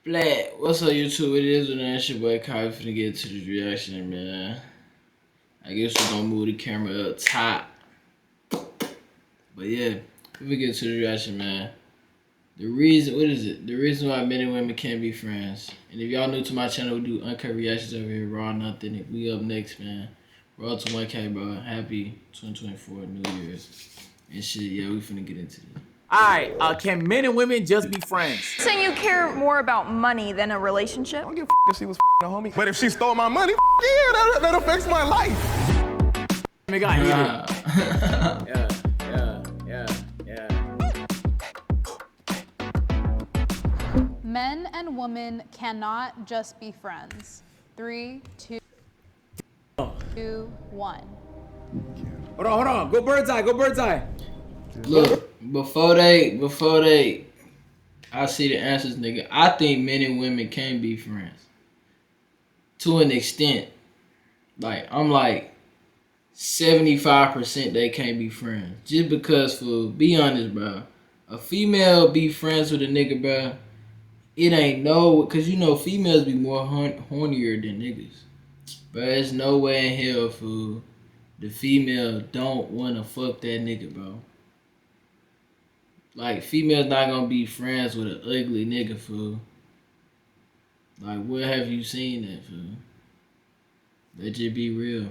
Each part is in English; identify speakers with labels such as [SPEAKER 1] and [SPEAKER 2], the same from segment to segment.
[SPEAKER 1] Black, what's up YouTube? It is with that your boy Kyle finna get to the reaction, man. I guess we're gonna move the camera up top. But yeah, if we get to the reaction, man. The reason, what is it? The reason why men and women can't be friends. And if y'all new to my channel, we do uncut reactions over here, raw nothing. We up next, man. We're up to 1K, bro. Happy 2024 New Year's. And shit, yeah, we finna get into this.
[SPEAKER 2] Alright, can men and women just be friends?
[SPEAKER 3] Saying you care more about money than a relationship?
[SPEAKER 4] I don't give a if she was a homie. But if she stole my money, yeah, that affects my life.
[SPEAKER 2] Nigga, got heated. Yeah.
[SPEAKER 5] Men and women cannot just be friends. 3, 2, 1.
[SPEAKER 2] Hold on. Go bird's eye.
[SPEAKER 1] Look, before they, I see the answers, nigga. I think men and women can be friends. To an extent. Like, I'm like 75% they can't be friends. Just because, be honest, bro. A female be friends with a nigga, bro. It ain't no, cause you know females be more hornier than niggas. But there's no way in hell, fool. The female don't wanna fuck that nigga, bro. Like, females not gonna be friends with an ugly nigga, fool. Like, where have you seen that, fool? Let's just be real.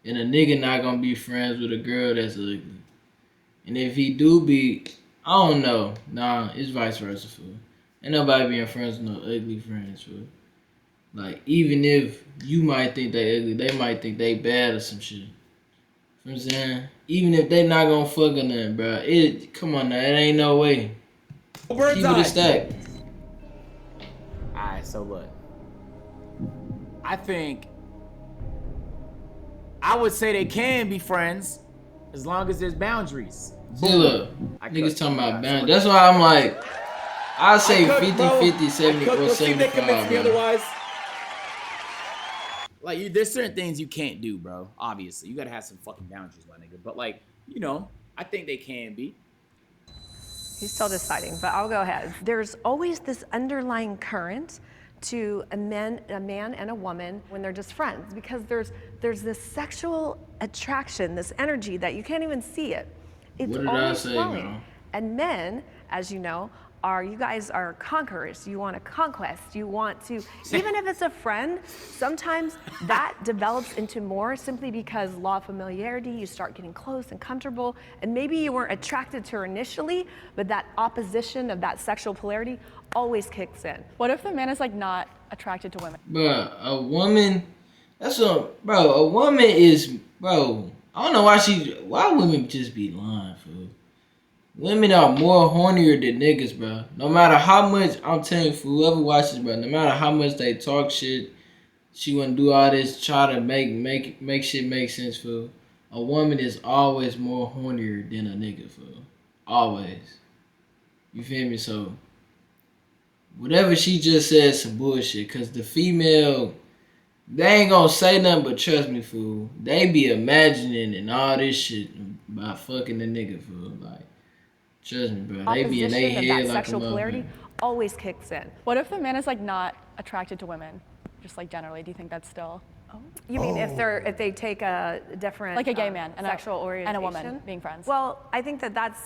[SPEAKER 1] And a nigga not gonna be friends with a girl that's ugly. And if he do be, I don't know. Nah, it's vice versa, fool. Ain't nobody being friends with no ugly friends, fool. Like, even if you might think they ugly, they might think they bad or some shit. You know what I'm saying? Even if they not gonna fuck or nothing, bro. Come on now, it ain't no way. Keep it a stack.
[SPEAKER 2] Alright, so look. I would say they can be friends as long as there's boundaries.
[SPEAKER 1] See, look, niggas talking about boundaries. That's why I'm like, I say 50-50, 70 or 75, bro.
[SPEAKER 2] Otherwise. Like, there's certain things you can't do, bro. Obviously, you gotta have some fucking boundaries, my nigga. But like, you know, I think they can be.
[SPEAKER 6] He's still deciding, but I'll go ahead. There's always this underlying current to a man and a woman when they're just friends, because there's this sexual attraction, this energy that you can't even see it. It's
[SPEAKER 1] what did
[SPEAKER 6] always
[SPEAKER 1] I say,
[SPEAKER 6] flowing.
[SPEAKER 1] bro?
[SPEAKER 6] And men, as you know, you guys are conquerors. You want a conquest. You want to, even if it's a friend, sometimes that develops into more simply because law of familiarity, you start getting close and comfortable, and maybe you weren't attracted to her initially, but that opposition of that sexual polarity always kicks in.
[SPEAKER 5] What if the man is like not attracted to women?
[SPEAKER 1] Bro, a woman, a woman is, bro, I don't know why women just be lying, fool. Women are more hornier than niggas, bro. No matter how much, I'm telling you, whoever watches, bro, no matter how much they talk shit, she wouldn't do all this, try to make shit make sense, fool. A woman is always more hornier than a nigga, fool. Always. You feel me? So, whatever she just said is some bullshit, because the female, they ain't gonna say nothing but trust me, fool. They be imagining and all this shit by fucking the nigga, fool. Like, trust me, bro. They be in their head like
[SPEAKER 6] sexual
[SPEAKER 1] a
[SPEAKER 6] polarity always kicks in.
[SPEAKER 5] What if the man is like not attracted to women? Just like generally, do you think that's still?
[SPEAKER 6] You mean if they take a different,
[SPEAKER 5] like a gay man and
[SPEAKER 6] sexual orientation
[SPEAKER 5] and a woman being friends?
[SPEAKER 6] Well, I think that's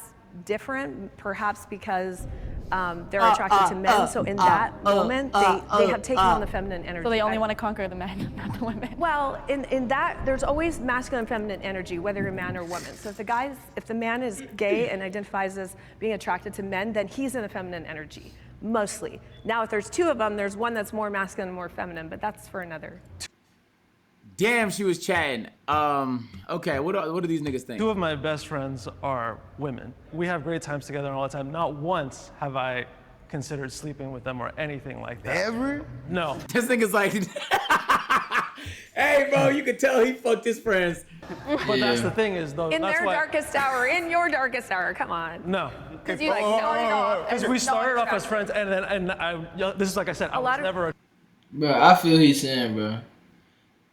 [SPEAKER 6] different, perhaps because they're attracted to men. So in that moment, they have taken on the feminine energy.
[SPEAKER 5] So they only want to conquer the men, not the women.
[SPEAKER 6] Well, in that, there's always masculine and feminine energy, whether you're a man or woman. So if the man is gay and identifies as being attracted to men, then he's in a feminine energy, mostly. Now, if there's two of them, there's one that's more masculine and more feminine, but that's for another.
[SPEAKER 2] Damn, she was chatting. Okay, what do these niggas think?
[SPEAKER 7] Two of my best friends are women. We have great times together all the time. Not once have I considered sleeping with them or anything like that.
[SPEAKER 4] Ever?
[SPEAKER 7] No.
[SPEAKER 2] This nigga's like, hey, bro, you can tell he fucked his friends.
[SPEAKER 7] But that's the thing is, though,
[SPEAKER 6] In
[SPEAKER 7] that's
[SPEAKER 6] their
[SPEAKER 7] why,
[SPEAKER 6] darkest hour, in your darkest hour, come on.
[SPEAKER 7] No.
[SPEAKER 6] Because you like, no.
[SPEAKER 7] Because we started off as friends, and then this is like I said, I was never.
[SPEAKER 1] Bro, I feel he's saying, bro.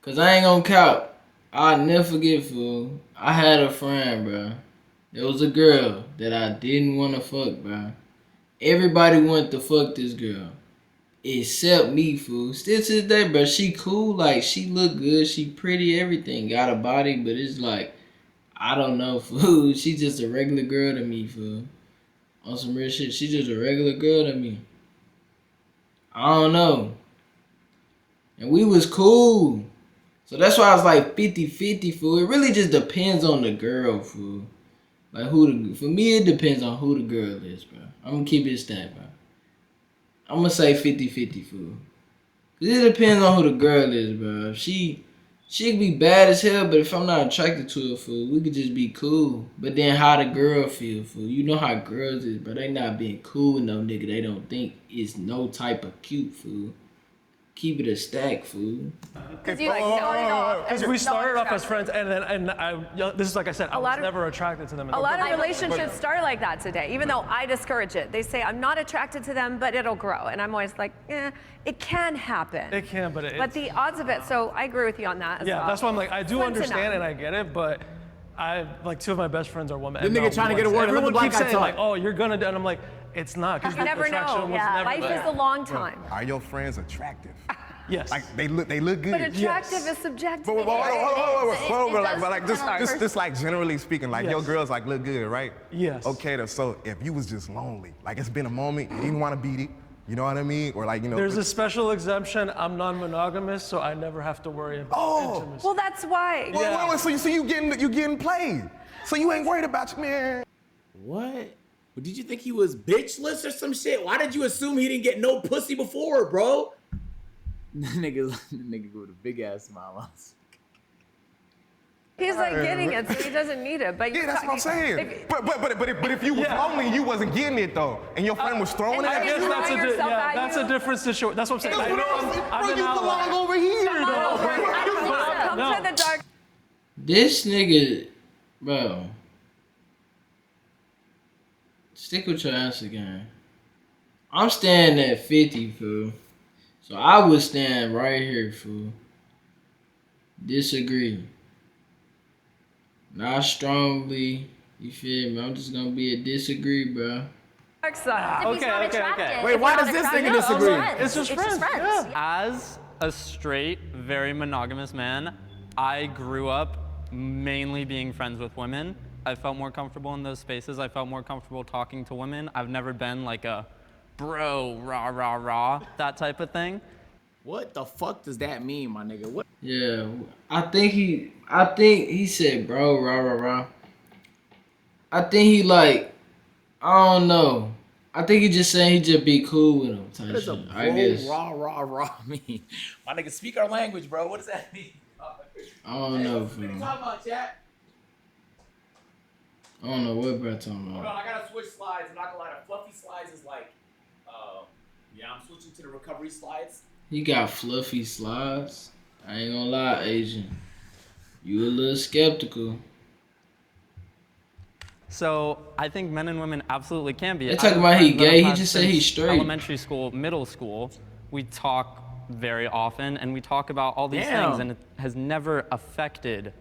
[SPEAKER 1] Cause I ain't gonna count. I'll never forget, fool. I had a friend, bro. There was a girl that I didn't want to fuck, bro. Everybody wanted to fuck this girl. accept me, fool. Still to this day, bro, she cool. Like, she look good. She pretty, everything. Got a body, but it's like, I don't know, fool. She just a regular girl to me, fool. On some real shit, she just a regular girl to me. I don't know. And we was cool. So that's why I was like 50-50, fool. It really just depends on the girl, fool. Like, for me, it depends on who the girl is, bro. I'm gonna keep it stat, bro. I'm gonna say 50-50, fool. Cause it depends on who the girl is, bro. She could be bad as hell, but if I'm not attracted to her, fool, we could just be cool. But then how the girl feel, fool. You know how girls is, but they not being cool with no nigga they don't think is no type of cute, fool. Keep it a stack, fool.
[SPEAKER 3] Because you like started off.
[SPEAKER 7] Because we started off as friends, and then this is like I said, I was never attracted to them.
[SPEAKER 6] A lot of relationships start like that today, even though I discourage it. They say, I'm not attracted to them, but it'll grow. And I'm always like, it can happen.
[SPEAKER 7] It can, but
[SPEAKER 6] But the odds of it, so I agree with you on that as well.
[SPEAKER 7] yeah, that's why I'm like, I do
[SPEAKER 6] Slim to
[SPEAKER 7] understand
[SPEAKER 6] none.
[SPEAKER 7] and I get it, but I like 2 of my best friends are women.
[SPEAKER 2] The
[SPEAKER 7] and
[SPEAKER 2] nigga
[SPEAKER 7] not
[SPEAKER 2] trying to get a
[SPEAKER 7] boys.
[SPEAKER 2] word in. Let the
[SPEAKER 7] Everyone
[SPEAKER 2] black
[SPEAKER 7] keeps
[SPEAKER 2] guy
[SPEAKER 7] saying
[SPEAKER 2] talk.
[SPEAKER 7] like, oh, you're gonna do, and I'm like, it's not, because
[SPEAKER 6] You
[SPEAKER 7] the
[SPEAKER 6] never
[SPEAKER 7] attraction
[SPEAKER 6] know.
[SPEAKER 7] was never
[SPEAKER 6] Life
[SPEAKER 7] there.
[SPEAKER 6] is a long time.
[SPEAKER 4] Are your friends attractive?
[SPEAKER 7] Yes.
[SPEAKER 4] Like they look good.
[SPEAKER 6] But attractive is subjective.
[SPEAKER 4] But hold on, like
[SPEAKER 3] does depend on
[SPEAKER 4] just like generally speaking, like your
[SPEAKER 7] Yes.
[SPEAKER 4] girls like look good, right?
[SPEAKER 7] Yes.
[SPEAKER 4] Okay, so if you was just lonely, like it's been a moment, you didn't want to beat it, you know what I mean? Or like, you know.
[SPEAKER 7] There's a special exemption. I'm non-monogamous, so I never have to worry about intimacy.
[SPEAKER 6] Well, that's why.
[SPEAKER 4] Well, so you getting played. So you ain't worried about your man.
[SPEAKER 2] What? Well, did you think he was bitchless or some shit? Why did you assume he didn't get no pussy before, bro? The nigga with a big ass smile.
[SPEAKER 6] He's like getting it, so he doesn't need it. But
[SPEAKER 4] Yeah, that's what I'm saying. But if you was lonely, you wasn't getting it though, and your friend was throwing it
[SPEAKER 6] and
[SPEAKER 4] at
[SPEAKER 6] you
[SPEAKER 4] you.
[SPEAKER 6] throw
[SPEAKER 7] that's
[SPEAKER 6] yourself at
[SPEAKER 7] that's
[SPEAKER 6] you.
[SPEAKER 7] a different situation. That's what I'm saying.
[SPEAKER 4] That's
[SPEAKER 7] I
[SPEAKER 4] what
[SPEAKER 7] know
[SPEAKER 4] I'm saying.
[SPEAKER 7] I'm
[SPEAKER 4] Bro,
[SPEAKER 7] an
[SPEAKER 4] you belong
[SPEAKER 7] outlaw.
[SPEAKER 4] over here though.
[SPEAKER 6] Come to the dark.
[SPEAKER 1] This nigga, bro. Stick with your answer, gang. I'm standing at 50, fool. So I would stand right here, fool. Disagree. Not strongly. You feel me? I'm just gonna be a disagree, bro.
[SPEAKER 6] Dark side.
[SPEAKER 8] If he's not attracted.
[SPEAKER 2] Wait,
[SPEAKER 8] if
[SPEAKER 2] why
[SPEAKER 8] he's
[SPEAKER 2] does
[SPEAKER 8] not
[SPEAKER 2] this
[SPEAKER 8] attracted,
[SPEAKER 2] nigga disagree?
[SPEAKER 8] friends.
[SPEAKER 7] It's just friends,
[SPEAKER 8] Yeah.
[SPEAKER 9] As a straight, very monogamous man, I grew up mainly being friends with women. I felt more comfortable in those spaces. I felt more comfortable talking to women. I've never been like a bro, rah, rah, rah, that type of thing.
[SPEAKER 2] What the fuck does that mean, my nigga? What?
[SPEAKER 1] Yeah, I think he said, bro, rah, rah, rah. I think he like, I don't know. I think he just saying he just be cool with him type
[SPEAKER 2] What does a
[SPEAKER 1] shit. I guess.
[SPEAKER 2] rah rah rah mean? My nigga, speak our language, bro. What does that mean?
[SPEAKER 1] I don't know,
[SPEAKER 2] What you
[SPEAKER 1] fool.
[SPEAKER 2] talking about, chat?
[SPEAKER 1] I don't know what bro talking
[SPEAKER 2] Hold
[SPEAKER 1] about.
[SPEAKER 2] on, I gotta switch slides. I'm not gonna lie. The fluffy slides is like, yeah, I'm switching to the recovery slides.
[SPEAKER 1] He got fluffy slides. I ain't gonna lie, Asian. You a little skeptical.
[SPEAKER 9] So I think men and women absolutely can be.
[SPEAKER 1] They
[SPEAKER 9] I
[SPEAKER 1] talking
[SPEAKER 9] have
[SPEAKER 1] about he
[SPEAKER 9] friends that I've
[SPEAKER 1] gay, he
[SPEAKER 9] had
[SPEAKER 1] just said he's
[SPEAKER 9] since
[SPEAKER 1] straight.
[SPEAKER 9] Elementary school, middle school, we talk very often and we talk about all these things, and it has never affected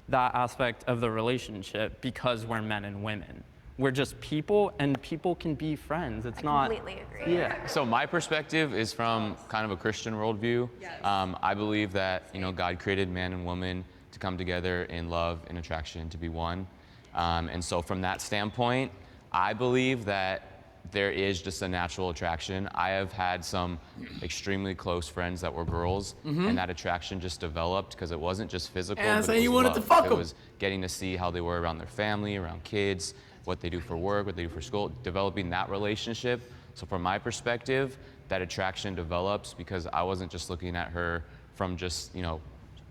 [SPEAKER 9] that aspect of the relationship because we're men and women. We're just people, and people can be friends. It's not.
[SPEAKER 8] Completely agree.
[SPEAKER 9] Yeah.
[SPEAKER 10] So my perspective is from kind of a Christian worldview. I believe that God created man and woman to come together in love and attraction, to be one. And so from that standpoint, I believe that there is just a natural attraction. I have had some extremely close friends that were girls, and that attraction just developed because it wasn't just physical.
[SPEAKER 2] Yeah,
[SPEAKER 10] but
[SPEAKER 2] so
[SPEAKER 10] it was
[SPEAKER 2] you wanted to
[SPEAKER 10] love.
[SPEAKER 2] fuck
[SPEAKER 10] It
[SPEAKER 2] 'em.
[SPEAKER 10] was getting to see how they were around their family, around kids, what they do for work, what they do for school, developing that relationship. So from my perspective, that attraction develops because I wasn't just looking at her from just,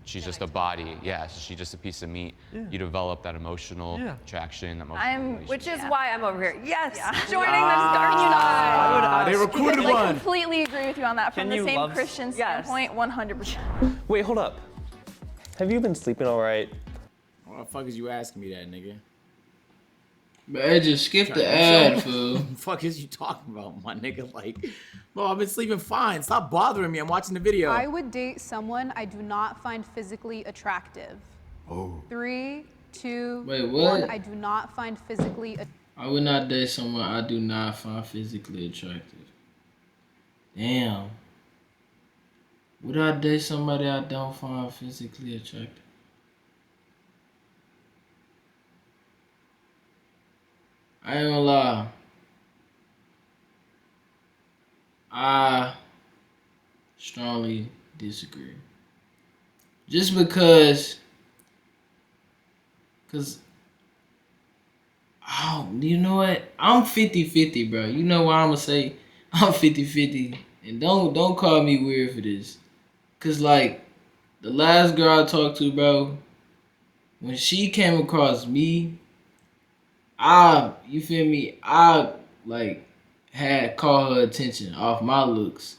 [SPEAKER 10] she's just a body. Yeah, she's just a piece of meat. You develop that emotional attraction, that emotional relationship.
[SPEAKER 6] Which is why I'm over here. Yes, joining this dark side.
[SPEAKER 2] They recruited
[SPEAKER 3] Because I
[SPEAKER 2] one.
[SPEAKER 3] completely agree with you on that. From
[SPEAKER 9] Can
[SPEAKER 3] the
[SPEAKER 9] you
[SPEAKER 3] same
[SPEAKER 9] love-
[SPEAKER 3] Christian
[SPEAKER 6] Yes.
[SPEAKER 3] standpoint, 100%.
[SPEAKER 11] Wait, hold up. Have you been sleeping all right?
[SPEAKER 2] Why the fuck is you asking me that, nigga?
[SPEAKER 1] But I just skip the ad, fool.
[SPEAKER 2] What the fuck is you talking about, my nigga? Like, bro, I've been sleeping fine. Stop bothering me. I'm watching the video.
[SPEAKER 5] I would date someone I do not find physically attractive.
[SPEAKER 4] Oh.
[SPEAKER 5] 3, 2,
[SPEAKER 1] Wait, what?
[SPEAKER 5] 1. I do not find physically.
[SPEAKER 1] I would not date someone I do not find physically attractive. Damn. Would I date somebody I don't find physically attractive? I ain't gonna lie. I strongly disagree. Just because, oh, you know what? I'm 50-50, bro. You know why I'm gonna say I'm 50-50? And don't call me weird for this. Cause like, the last girl I talked to, bro, when she came across me, you feel me? I like had caught her attention off my looks.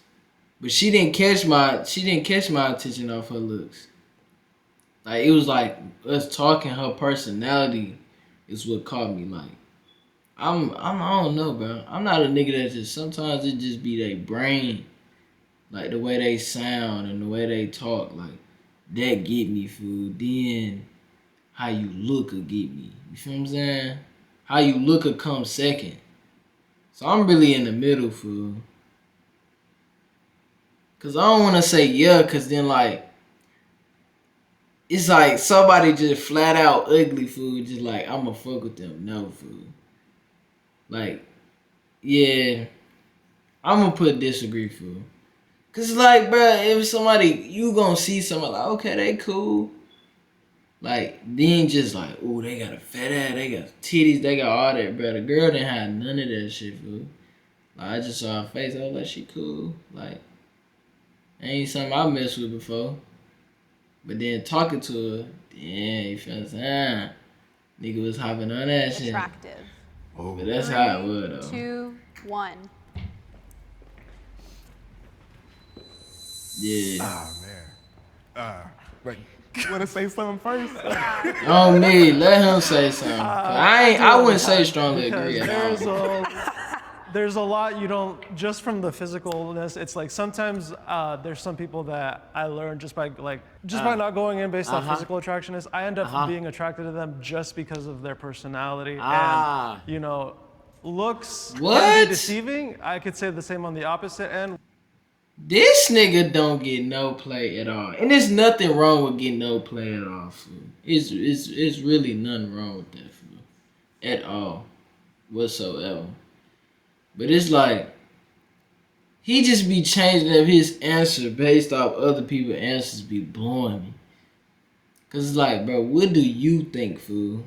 [SPEAKER 1] But she didn't catch my attention off her looks. Like, it was like us talking, her personality is what caught me. Like, I don't know, bro. I'm not a nigga that just, sometimes it just be their brain, like the way they sound and the way they talk, like that get me, fool. Then how you look will get me. You feel what I'm saying? How you look will come second. So I'm really in the middle, fool. Cause I don't wanna say yeah, cause then like it's like somebody just flat out ugly, fool, just like I'ma fuck with them. No, fool. Like, yeah, I'ma put disagree, fool. Cause like, bruh, if somebody, you gonna see somebody like, okay, they cool. Like, then just like, ooh, they got a fat ass, they got titties, they got all that, bruh. The girl didn't have none of that shit, fool. Like, I just saw her face, I was like, she cool. Like, ain't something I messed with before. But then talking to her, damn, you feel what I'm saying? Nigga was hopping on that shit.
[SPEAKER 5] Attractive.
[SPEAKER 1] Oh. But that's how it was, though.
[SPEAKER 5] 2, 1.
[SPEAKER 1] Yeah.
[SPEAKER 4] Oh, man. Wait, you want to say something first?
[SPEAKER 1] On me, let him say something. I wouldn't say strongly agree at all.
[SPEAKER 7] There's a lot you don't, just from the physicalness, it's like sometimes there's some people that I learned just by by not going in based on physical attractionness, I end up being attracted to them just because of their personality. And, you know, looks can be deceiving. I could say the same on the opposite end.
[SPEAKER 1] This nigga don't get no play at all. And there's nothing wrong with getting no play at all, fool. It's really nothing wrong with that, fool. At all. Whatsoever. But it's like, he just be changing up his answer based off other people's answers be blowing me. Cause it's like, bro, what do you think, fool?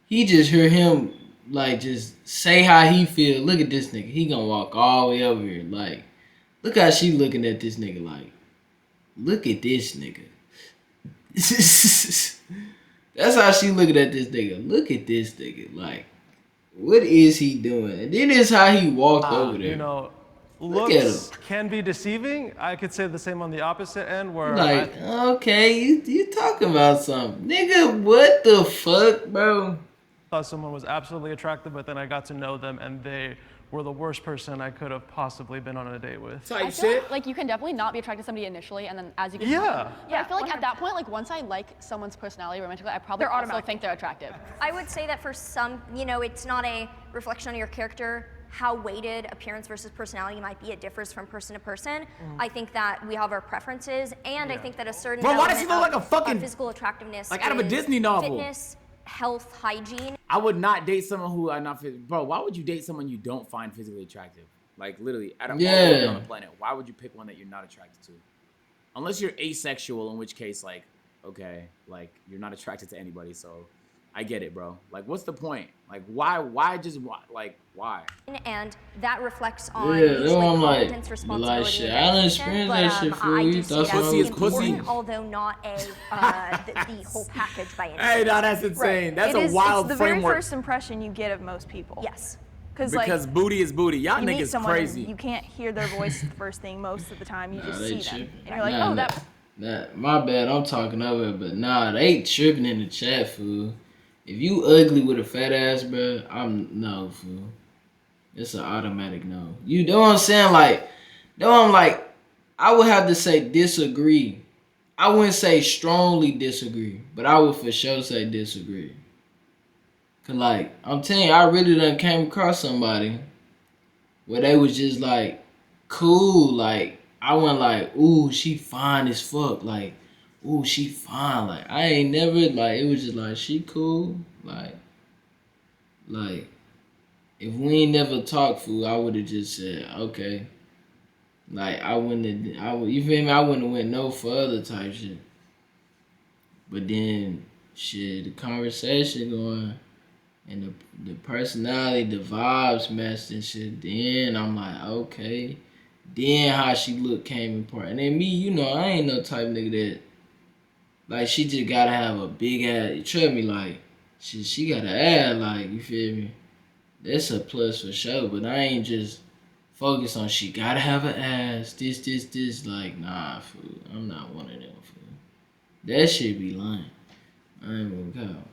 [SPEAKER 1] He just hear him, like, just say how he feel. Look at this nigga. He gonna walk all the way over here. Like, look how she looking at this nigga like, look at this nigga. That's how she looking at this nigga. Look at this nigga. Like, what is he doing? And then it's how he walked over there.
[SPEAKER 7] You know, looks can be deceiving. I could say the same on the opposite end where
[SPEAKER 1] like, okay, you talking about something. Nigga, what the fuck, bro?
[SPEAKER 7] Thought someone was absolutely attractive, but then I got to know them and they were the worst person I could have possibly been on a date with.
[SPEAKER 3] I feel like you can definitely not be attracted to somebody initially, and then as you get to know them.
[SPEAKER 5] Yeah, I feel like at that point, like once I like someone's personality romantically, I probably also think they're attractive.
[SPEAKER 8] I would say that for some, you know, it's not a reflection on your character, how weighted appearance versus personality might be. It differs from person to person. I think that we have our preferences, and I think that a certain
[SPEAKER 2] Bro, why does he look like a fucking
[SPEAKER 8] physical attractiveness,
[SPEAKER 2] like out of a Disney novel?
[SPEAKER 8] Fitness, health, hygiene.
[SPEAKER 2] I would not date someone who I'm not fit. Bro, why would you date someone you don't find physically attractive? Like literally, out of all people on the planet, why would you pick one that you're not attracted to? Unless you're asexual, in which case, like, okay, like you're not attracted to anybody, so I get it, bro. Like, what's the point? Like, why? Why?
[SPEAKER 8] And that reflects on
[SPEAKER 1] competence,
[SPEAKER 8] responsibility.
[SPEAKER 1] Shit, I don't experience that shit, fool. You thought
[SPEAKER 2] pussy is pussy,
[SPEAKER 8] although not a the whole package by any means.
[SPEAKER 2] Hey, no, that's insane. That's a wild
[SPEAKER 3] it's the
[SPEAKER 2] framework.
[SPEAKER 3] very first impression you get of most people.
[SPEAKER 8] Yes.
[SPEAKER 2] Because like, booty is booty. Y'all
[SPEAKER 3] you meet
[SPEAKER 2] niggas
[SPEAKER 3] someone
[SPEAKER 2] crazy.
[SPEAKER 3] And you can't hear their voice the first thing most of the time. You just see them. And you're like,
[SPEAKER 1] nah,
[SPEAKER 3] oh, that.
[SPEAKER 1] Nah, my bad, I'm talking over it, but nah, they tripping in the chat, fool. If you ugly with a fat ass, bro, no, fool. It's an automatic no. You know what I'm saying? Like, I would have to say disagree. I wouldn't say strongly disagree, but I would for sure say disagree. Cause like, I'm telling you, I really done came across somebody where they was just like cool, like I went like, ooh, she fine as fuck. Like, ooh, she fine. Like, I ain't never, like, it was just like, she cool. Like, if we ain't never talked, fool, I would have just said, okay. Like, I wouldn't have, you feel me? I wouldn't have went no further type shit. But then, shit, the conversation going, and the personality, the vibes matched and shit. Then I'm like, okay. Then how she look came important. And then me, you know, I ain't no type nigga that, like, she just gotta have a big ass. Trust me, like, she gotta add, like, you feel me? That's a plus for sure. But I ain't just focused on she gotta have an ass. This. Like, nah, fool. I'm not one of them, fool. That shit be lying. I ain't gonna count.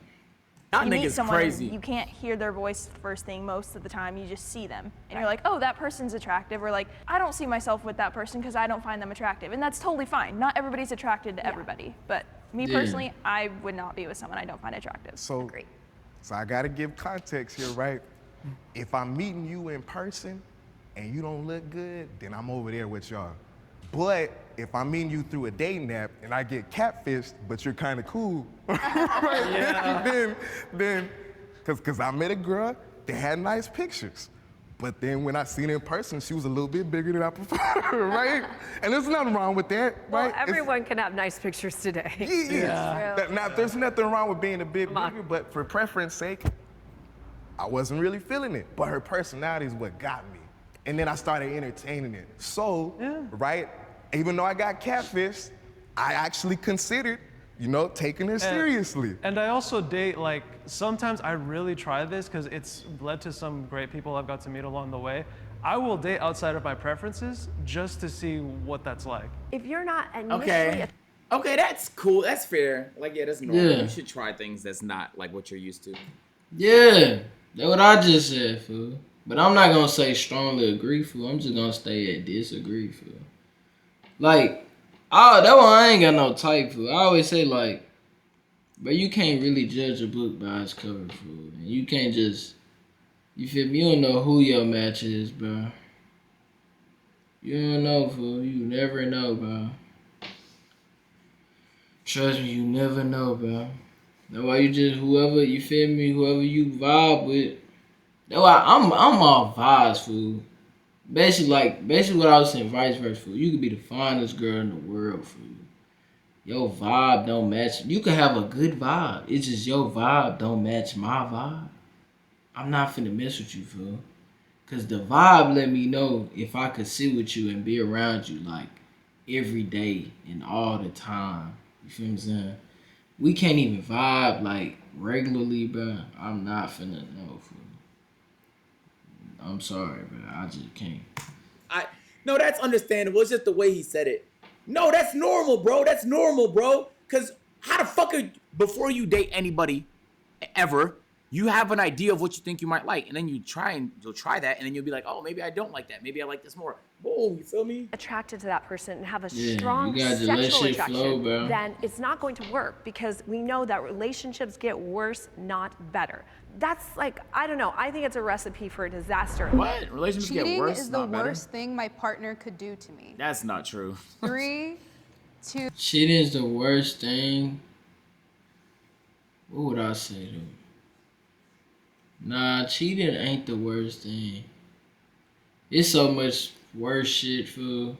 [SPEAKER 2] That
[SPEAKER 3] you meet
[SPEAKER 2] nigga's
[SPEAKER 3] someone
[SPEAKER 2] crazy.
[SPEAKER 3] and you can't hear their voice first thing most of the time. You just see them, and you're like, oh, that person's attractive, or like, I don't see myself with that person because I don't find them attractive, and that's totally fine. Not everybody's attracted to everybody, but me personally, I would not be with someone I don't find attractive.
[SPEAKER 4] So,
[SPEAKER 3] Agree.
[SPEAKER 4] So I gotta give context here, right? If I'm meeting you in person and you don't look good, then I'm over there with y'all. But if I'm meeting you through a dating app and I get catfished, but you're kind of cool, right? then, cause I met a girl that had nice pictures. But then when I seen her in person, she was a little bit bigger than I prefer, right? And there's nothing wrong with that, right?
[SPEAKER 6] Well, everyone can have nice pictures today.
[SPEAKER 4] Yeah. Now, there's nothing wrong with being a bit bigger, but for preference sake, I wasn't really feeling it. But her personality is what got me. And then I started entertaining it. So, right, even though I got catfished, I actually considered, you know, taking it seriously.
[SPEAKER 7] And I also date, like, sometimes I really try this because it's led to some great people I've got to meet along the way. I will date outside of my preferences just to see what that's like.
[SPEAKER 6] If you're not initially
[SPEAKER 2] Okay, that's cool. That's fair. Like, yeah, that's normal.
[SPEAKER 1] Yeah.
[SPEAKER 2] You should try things that's not like what you're used to.
[SPEAKER 1] Yeah, that's what I just said, fool. But I'm not gonna say strongly agree, fool. I'm just gonna stay at disagree, fool. Like, that one I ain't got no type, fool. I always say, like, but you can't really judge a book by its cover, fool. And you can't just, you feel me? You don't know who your match is, bro. You don't know, fool. You never know, bro. Trust me, you never know, bro. That's why you just, whoever, you feel me? Whoever you vibe with. That's why I'm all vibes, fool. Basically what I was saying, vice versa, fool. You could be the finest girl in the world, fool. Your vibe don't match. You could have a good vibe. It's just your vibe don't match my vibe. I'm not finna mess with you, fool. Cause the vibe let me know if I could sit with you and be around you like every day and all the time. You feel what I'm saying? We can't even vibe like regularly, bro. I'm not finna know, fool. I'm sorry, bro. I just can't.
[SPEAKER 2] No, that's understandable. It's just the way he said it. No, that's normal, bro. That's normal, bro. Cause how the fuck before you date anybody ever, you have an idea of what you think you might like, and then you'll try that, and then you'll be like, oh, maybe I don't like that. Maybe I like this more. Boom, you feel me?
[SPEAKER 6] attracted to that person and have a
[SPEAKER 1] Yeah,
[SPEAKER 6] strong
[SPEAKER 1] you gotta let
[SPEAKER 6] sexual
[SPEAKER 1] shit
[SPEAKER 6] attraction,
[SPEAKER 1] flow, bro.
[SPEAKER 6] then it's not going to work because we know that relationships get worse, not better. That's like, I don't know. I think it's a recipe for a disaster.
[SPEAKER 2] What? Relationships get
[SPEAKER 5] Cheating
[SPEAKER 2] worse,
[SPEAKER 5] is the
[SPEAKER 2] not better?
[SPEAKER 5] worst thing my partner could do to me.
[SPEAKER 2] That's not true.
[SPEAKER 5] 3, 2.
[SPEAKER 1] Cheating is the worst thing. What would I say though? Nah, cheating ain't the worst thing. It's so much worse shit, fool.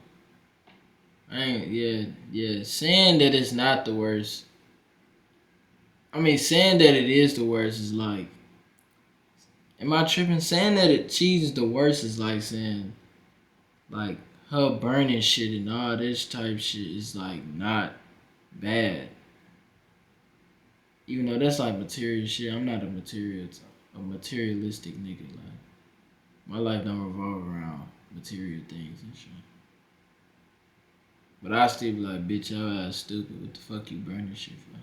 [SPEAKER 1] Saying that it's not the worst. I mean, saying that it is the worst is like, am I tripping? Saying that cheating is the worst is like saying, like, her burning shit and all this type shit is like not bad. Even though that's like material shit, I'm not a materialistic nigga. Like, my life don't revolve around material things and shit. But I still be like, bitch, your ass stupid. What the fuck you burning shit for?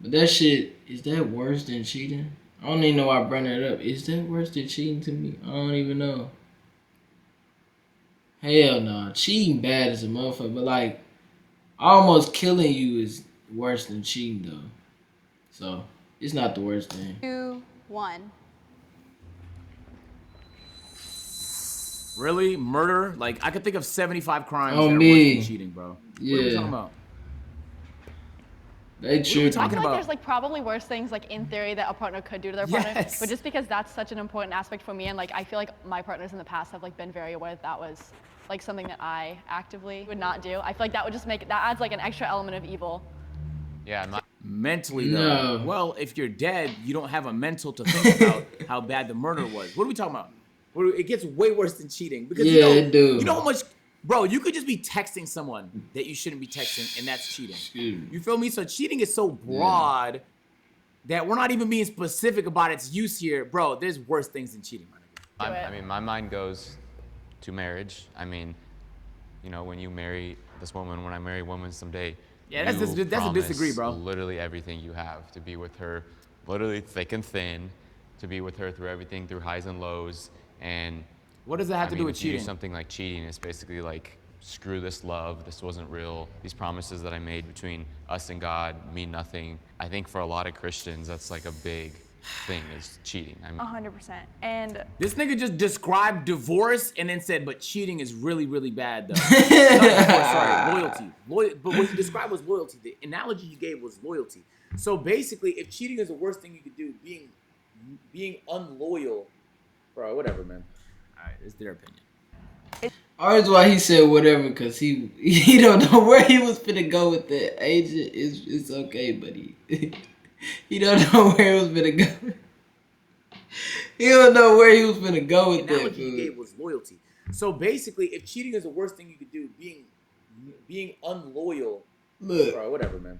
[SPEAKER 1] But that shit, is that worse than cheating? I don't even know why I bring that up. Is that worse than cheating to me? I don't even know. Hell no. Cheating bad as a motherfucker. But like, almost killing you is worse than cheating though. So, it's not the worst thing.
[SPEAKER 5] 2, 1.
[SPEAKER 2] Really? Murder? Like, I could think of 75 crimes
[SPEAKER 1] Oh,
[SPEAKER 2] that are
[SPEAKER 1] me.
[SPEAKER 2] worse than cheating, bro.
[SPEAKER 1] Yeah.
[SPEAKER 2] What are we talking about?
[SPEAKER 1] They
[SPEAKER 2] What are we
[SPEAKER 1] tripping.
[SPEAKER 2] talking
[SPEAKER 12] I feel
[SPEAKER 2] about?
[SPEAKER 12] like there's like probably worse things like in theory that a partner could do to their partner,
[SPEAKER 2] Yes.
[SPEAKER 12] but just because that's such an important aspect for me, and like I feel like my partners in the past have like been very aware that was like something that I actively would not do. I feel like that would just that adds like an extra element of evil.
[SPEAKER 10] Yeah,
[SPEAKER 2] Mentally, though.
[SPEAKER 1] No.
[SPEAKER 2] Well, if you're dead, you don't have a mental to think about how bad the murder was. What are we talking about? It gets way worse than cheating because
[SPEAKER 1] Yeah, it do.
[SPEAKER 2] you know how much, bro. You could just be texting someone that you shouldn't be texting, and that's cheating. You feel me? So cheating is so broad that we're not even being specific about its use here, bro. There's worse things than cheating, my nigga.
[SPEAKER 10] I mean, my mind goes to marriage. I mean, you know, when you marry this woman, when I marry a woman someday,
[SPEAKER 2] Yeah, that's
[SPEAKER 10] you
[SPEAKER 2] a disagree, bro.
[SPEAKER 10] promise literally everything you have to be with her, literally thick and thin, to be with her through everything, through highs and lows. And
[SPEAKER 2] what does that have to do with
[SPEAKER 10] if you do
[SPEAKER 2] cheating?
[SPEAKER 10] something like cheating, it's basically like, screw this love. This wasn't real. These promises that I made between us and God mean nothing. I think for a lot of Christians, that's like a big thing, is cheating. I mean,
[SPEAKER 3] 100%. And
[SPEAKER 2] This nigga just described divorce and then said, but cheating is really, really bad, though. Not divorce, sorry, loyalty. But what he described was loyalty. The analogy he gave was loyalty. So basically, if cheating is the worst thing you could do, being unloyal, bro, whatever, man. All right, it's their opinion.
[SPEAKER 1] That's why he said whatever, because he don't know where he was finna go with that. Agent, it's okay, buddy. He don't know where he was finna go. He don't know where he was finna go with
[SPEAKER 2] The
[SPEAKER 1] that,
[SPEAKER 2] analogy he gave was loyalty. So basically, if cheating is the worst thing you could do, being unloyal,
[SPEAKER 1] Look.
[SPEAKER 2] bro, whatever, man.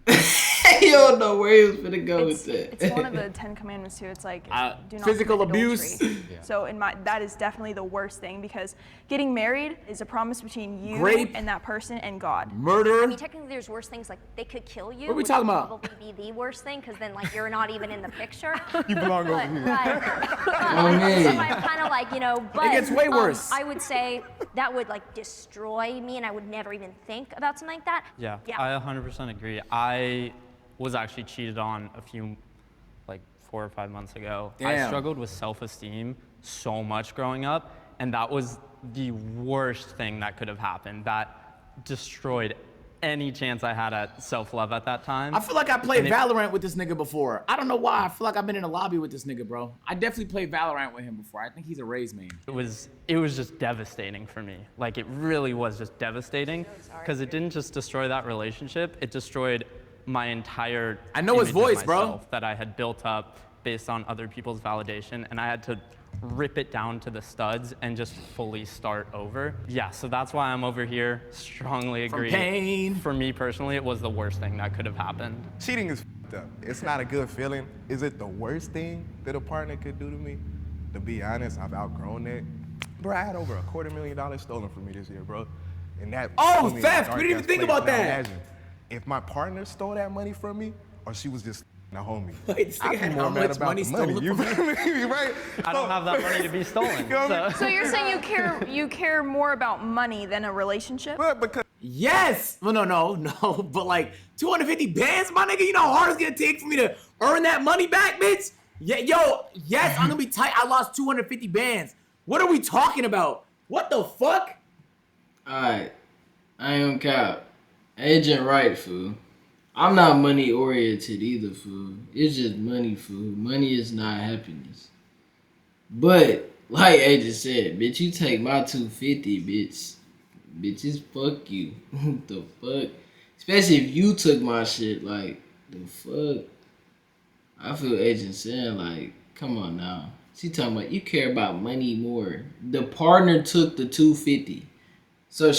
[SPEAKER 1] He don't know where he was finna go with that.
[SPEAKER 3] it's one of the 10 commandments too. It's like do not
[SPEAKER 2] physical
[SPEAKER 3] commit
[SPEAKER 2] abuse.
[SPEAKER 3] adultery. So that is definitely the worst thing, because getting married is a promise between you
[SPEAKER 2] Rape.
[SPEAKER 3] and that person and God.
[SPEAKER 2] Murder.
[SPEAKER 8] I mean, technically, there's worse things, like they could kill you.
[SPEAKER 2] What are we
[SPEAKER 8] which
[SPEAKER 2] talking
[SPEAKER 8] would
[SPEAKER 2] about?
[SPEAKER 8] Probably be the worst thing, because then like you're not even in the picture.
[SPEAKER 4] You belong over
[SPEAKER 8] But,
[SPEAKER 4] here.
[SPEAKER 1] man.
[SPEAKER 8] so I'm kind of like, but
[SPEAKER 2] It gets way worse.
[SPEAKER 8] I would say that would like destroy me, and I would never even think about something like that.
[SPEAKER 9] Yeah,
[SPEAKER 8] Yeah.
[SPEAKER 9] I 100% agree. I was actually cheated on a few, like 4 or 5 months ago. I
[SPEAKER 2] Damn.
[SPEAKER 9] struggled with self-esteem so much growing up, and that was the worst thing that could have happened. That destroyed any chance I had at self-love at that time.
[SPEAKER 2] I feel like I played
[SPEAKER 9] And
[SPEAKER 2] Valorant with this nigga before. I don't know why. I feel like I've been in a lobby with this nigga, bro. I definitely played Valorant with him before. I think he's a Raze main.
[SPEAKER 9] It was just devastating for me. Like, it really was just devastating, because it didn't just destroy that relationship, it destroyed my entire
[SPEAKER 2] I know his
[SPEAKER 9] image of
[SPEAKER 2] voice, bro.
[SPEAKER 9] myself that I had built up based on other people's validation, and I had to rip it down to the studs and just fully start over. Yeah, so that's why I'm over here. Strongly agree.
[SPEAKER 2] pain.
[SPEAKER 9] For me personally, it was the worst thing that could have happened.
[SPEAKER 4] Cheating is f***ed up. It's not a good feeling. Is it the worst thing that a partner could do to me? To be honest, I've outgrown that. Bro, I had over $250,000 stolen from me this year, bro. And that
[SPEAKER 2] Oh,
[SPEAKER 4] put me in a
[SPEAKER 2] theft!
[SPEAKER 4] dark
[SPEAKER 2] We didn't even
[SPEAKER 4] ass
[SPEAKER 2] think
[SPEAKER 4] place.
[SPEAKER 2] about
[SPEAKER 4] Now
[SPEAKER 2] that.
[SPEAKER 4] Imagine, if my partner stole that money from me, or she was just a homie.
[SPEAKER 2] Wait, this nigga
[SPEAKER 4] I'd be
[SPEAKER 2] had
[SPEAKER 4] more
[SPEAKER 2] how
[SPEAKER 4] mad
[SPEAKER 2] much
[SPEAKER 4] about
[SPEAKER 2] money
[SPEAKER 4] the money.
[SPEAKER 2] stolen
[SPEAKER 4] You
[SPEAKER 2] from
[SPEAKER 4] feel me? Right?
[SPEAKER 9] I don't have that money to be stolen.
[SPEAKER 3] So you're saying you care more about money than a relationship?
[SPEAKER 4] But because
[SPEAKER 2] Yes! Well, no. But like 250 bands, my nigga, you know how hard it's gonna take for me to earn that money back, bitch? Yeah, yo, yes, I'm gonna be tight. I lost 250 bands. What are we talking about? What the fuck?
[SPEAKER 1] Alright. I ain't cap. Agent right, fool. I'm not money oriented either, fool. It's just money, fool. Money is not happiness. But, like Agent said, bitch, you take my 250, bitch. Bitches, fuck you. The fuck? Especially if you took my shit, like, the fuck? I feel Agent saying, like, come on now. She talking about you care about money more. The partner took the 250. So you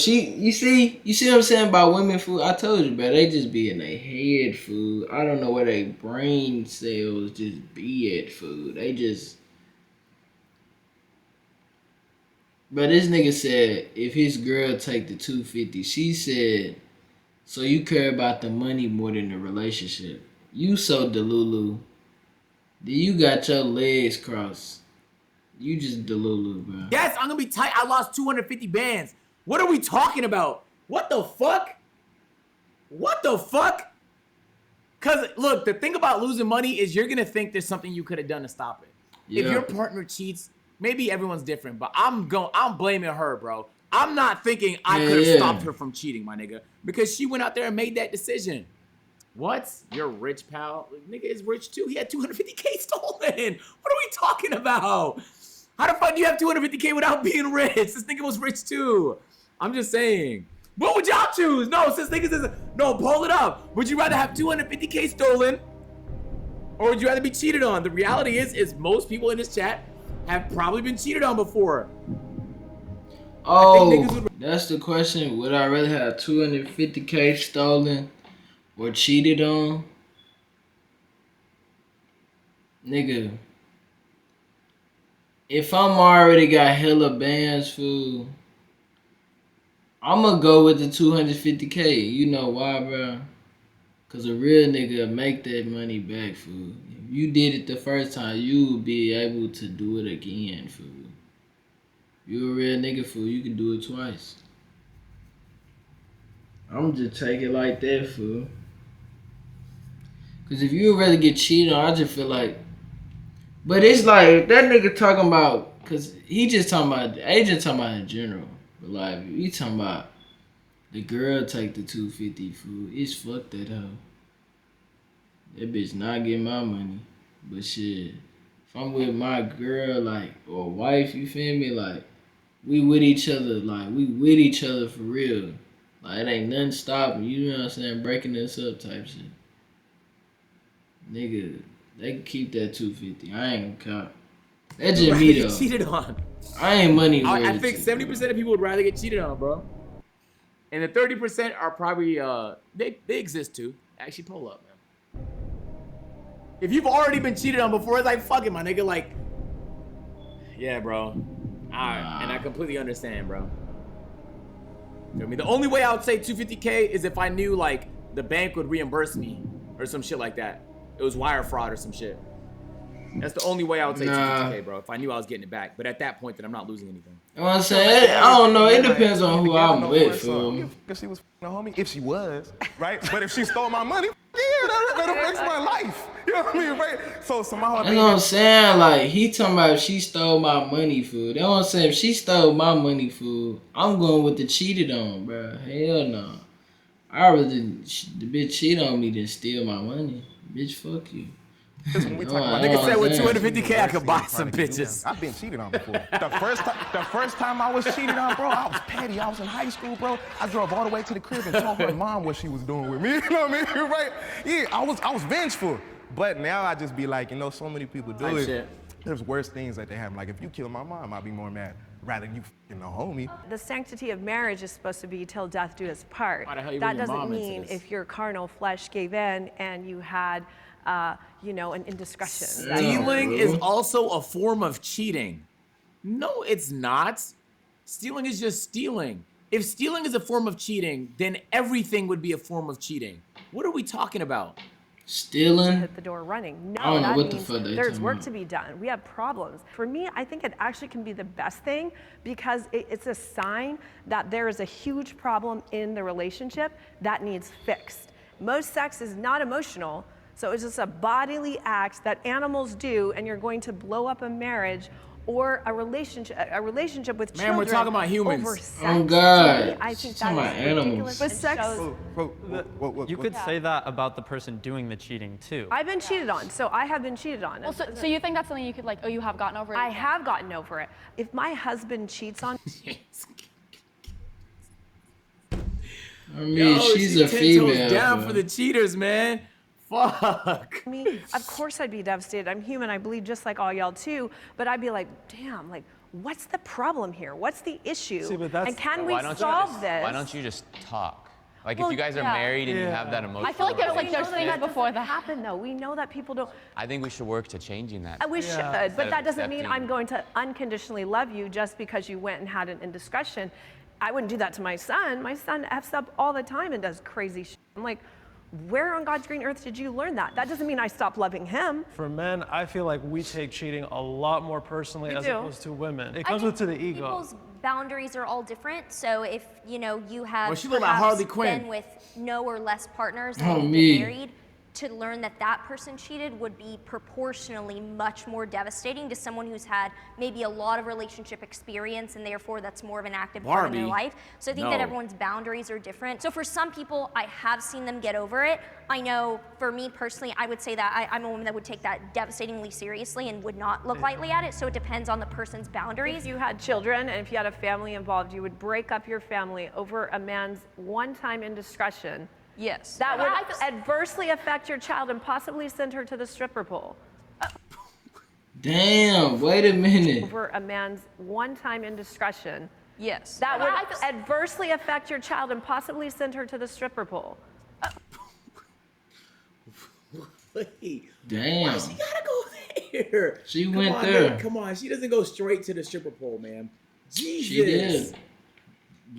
[SPEAKER 1] see what I'm saying about women, food? I told you, bro, they just be in their head, food. I don't know where their brain cells just be at, food. They just. But this nigga said if his girl take the 250, she said, so you care about the money more than the relationship. You so delulu. You got your legs crossed. You just delulu, bro.
[SPEAKER 2] Yes, I'm gonna be tight. I lost 250 bands. What are we talking about? What the fuck? What the fuck? Cause look, the thing about losing money is you're gonna think there's something you could have done to stop it. If
[SPEAKER 1] Yeah.
[SPEAKER 2] your partner cheats, maybe everyone's different, but I'm blaming her, bro. I'm not thinking I could have stopped her from cheating, my nigga, because she went out there and made that decision. What? You're rich, pal. Nigga is rich too. He had 250K stolen. What are we talking about? How the fuck do you have 250K without being rich? This nigga was rich too. I'm just saying. What would y'all choose? No, since niggas is no, pull it up. Would you rather have 250K stolen, or would you rather be cheated on? The reality is most people in this chat have probably been cheated on before.
[SPEAKER 1] Oh, that's the question. Would I rather have 250K stolen or cheated on? Nigga, if I'm already got hella bands, fool, I'm gonna go with the 250K. You know why, bro? Cause a real nigga make that money back, fool. If you did it the first time, you will be able to do it again, fool. You a real nigga, fool. You can do it twice. I'm just take it like that, fool. Cause if you would rather get cheated on, I just feel like. But it's like that nigga talking about, cause he just talking about the agent talking about in general. But like you talking about the girl take the 250, fool. It's fuck that hoe. That bitch not getting my money. But shit, if I'm with my girl, like, or wife, you feel me? Like, we with each other, like, we with each other for real. Like, it ain't nothing stopping, you know what I'm saying? Breaking this up type shit. Nigga, they can keep that 250. I ain't gonna cop. That's just me though.
[SPEAKER 2] Cheated on.
[SPEAKER 1] I ain't money worth.
[SPEAKER 2] I think 70% of people would rather get cheated on, bro. And the 30% are probably they exist too. Actually, pull up, man. If you've already been cheated on before, it's like fuck it, my nigga. Like, yeah, bro. Alright, and I completely understand, bro. I mean, the only way I would say 250K is if I knew like the bank would reimburse me or some shit like that. It was wire fraud or some shit. That's the only way I would say 250K, bro. If I knew I was getting it back, but at that point, then I'm not losing anything.
[SPEAKER 1] You know what I'm saying? I don't know. It depends on who I'm with, fool.
[SPEAKER 4] If she was a homie, if she was, right? But if she stole my money, yeah, that affects my life. You know what I mean, right? So somehow.
[SPEAKER 1] You know what I'm saying? Like, he talking about if she stole my money, fool. That's what I'm saying. If she stole my money, fool, I'm going with the cheated on, bro. Hell no. I'd rather the bitch cheat on me than steal my money. Bitch, fuck you.
[SPEAKER 4] When we talk about
[SPEAKER 2] nigga said with 250K I could buy some bitches.
[SPEAKER 4] I've been cheated on before. The first time I was cheated on, bro, I was petty. I was in high school, bro. I drove all the way to the crib and told my mom what she was doing with me. You know what I mean? Right? Yeah, I was vengeful. But now I just be like, you know, so many people do it.
[SPEAKER 2] Shit.
[SPEAKER 4] There's worse things that they happen. Like if you kill my mom, I'd be more mad rather than you f***ing a homie.
[SPEAKER 6] The sanctity of marriage is supposed to be till death do us part.
[SPEAKER 2] Why the hell you
[SPEAKER 6] That
[SPEAKER 2] bring your
[SPEAKER 6] doesn't
[SPEAKER 2] mom into
[SPEAKER 6] mean
[SPEAKER 2] this?
[SPEAKER 6] if your carnal flesh gave in and you had, you know, an indiscretion.
[SPEAKER 2] Stealing is also a form of cheating. No, it's not. Stealing is just stealing. If stealing is a form of cheating, then everything would be a form of cheating. What are we talking about?
[SPEAKER 1] Stealing?
[SPEAKER 6] Hit the door running. No,
[SPEAKER 1] I don't know
[SPEAKER 6] that
[SPEAKER 1] what the
[SPEAKER 6] means
[SPEAKER 1] fuck they
[SPEAKER 6] there's
[SPEAKER 1] talking
[SPEAKER 6] work
[SPEAKER 1] about.
[SPEAKER 6] to be done. We have problems. For me, I think it actually can be the best thing because it's a sign that there is a huge problem in the relationship that needs fixed. Most sex is not emotional, so it's just a bodily act that animals do, and you're going to blow up a marriage or a relationship with children.
[SPEAKER 2] Man, we're talking about humans.
[SPEAKER 6] Over sex.
[SPEAKER 1] Oh, God.
[SPEAKER 6] To me, I think
[SPEAKER 1] She's talking
[SPEAKER 6] that
[SPEAKER 1] about
[SPEAKER 6] is ridiculous.
[SPEAKER 1] animals.
[SPEAKER 6] But sex,
[SPEAKER 9] You could say that about the person doing the cheating too.
[SPEAKER 6] I've been cheated on, so I have been cheated on.
[SPEAKER 12] Well, so you think that's something you could like, oh, you have gotten over it?
[SPEAKER 6] I have gotten over it. If my husband cheats on
[SPEAKER 1] I mean, she's a female.
[SPEAKER 2] Down
[SPEAKER 1] bro.
[SPEAKER 2] for the cheaters, man. Fuck.
[SPEAKER 6] me, of course I'd be devastated. I'm human, I bleed just like all y'all too, but I'd be like, damn, like, what's the problem here? What's the issue?
[SPEAKER 7] See, but that's-
[SPEAKER 6] and can we
[SPEAKER 10] Why don't
[SPEAKER 6] solve
[SPEAKER 10] you just,
[SPEAKER 6] this?
[SPEAKER 10] Why don't you just talk? Like
[SPEAKER 12] Well,
[SPEAKER 10] if you guys are
[SPEAKER 12] yeah.
[SPEAKER 10] married and you have that emotional
[SPEAKER 12] I feel like there's like
[SPEAKER 10] relationship,
[SPEAKER 12] there's things before that.
[SPEAKER 6] happen though. We know that people don't.
[SPEAKER 10] I think we should work to changing that.
[SPEAKER 6] We should,
[SPEAKER 10] Instead
[SPEAKER 6] but
[SPEAKER 10] of
[SPEAKER 6] that doesn't mean
[SPEAKER 10] accepting-
[SPEAKER 6] I'm going to unconditionally love you just because you went and had an indiscretion. I wouldn't do that to my son. My son F's up all the time and does crazy shit. I'm like, where on God's green earth did you learn that? That doesn't mean I stopped loving him.
[SPEAKER 7] For men, I feel like we take cheating a lot more personally
[SPEAKER 6] We
[SPEAKER 7] as
[SPEAKER 6] do.
[SPEAKER 7] opposed to women. It
[SPEAKER 8] I
[SPEAKER 7] comes
[SPEAKER 8] think
[SPEAKER 7] with to the ego.
[SPEAKER 8] People's boundaries are all different. So if you know you have
[SPEAKER 2] Well, she look like
[SPEAKER 8] perhaps
[SPEAKER 2] Harley Quinn.
[SPEAKER 8] been with no or less partners and
[SPEAKER 1] Oh,
[SPEAKER 8] you
[SPEAKER 1] me.
[SPEAKER 8] get married, to learn that that person cheated would be proportionally much more devastating to someone who's had maybe a lot of relationship experience and therefore that's more of an active part of their life. So I think that everyone's boundaries are different. So for some people, I have seen them get over it. I know for me personally, I would say that I'm a woman that would take that devastatingly seriously and would not look lightly at it. So it depends on the person's boundaries.
[SPEAKER 6] If you had children and if you had a family involved, you would break up your family over a man's one-time indiscretion.
[SPEAKER 3] Yes.
[SPEAKER 6] That would adversely affect your child and possibly send her to the stripper pole.
[SPEAKER 1] Damn, wait a minute.
[SPEAKER 6] Over a man's one-time indiscretion.
[SPEAKER 3] Yes.
[SPEAKER 6] That would adversely affect your child and possibly send her to the stripper pole.
[SPEAKER 2] Wait.
[SPEAKER 1] Damn.
[SPEAKER 2] Why she gotta go there?
[SPEAKER 1] She went there.
[SPEAKER 2] Man, come on, she doesn't go straight to the stripper pole, man. Jesus.
[SPEAKER 1] She did.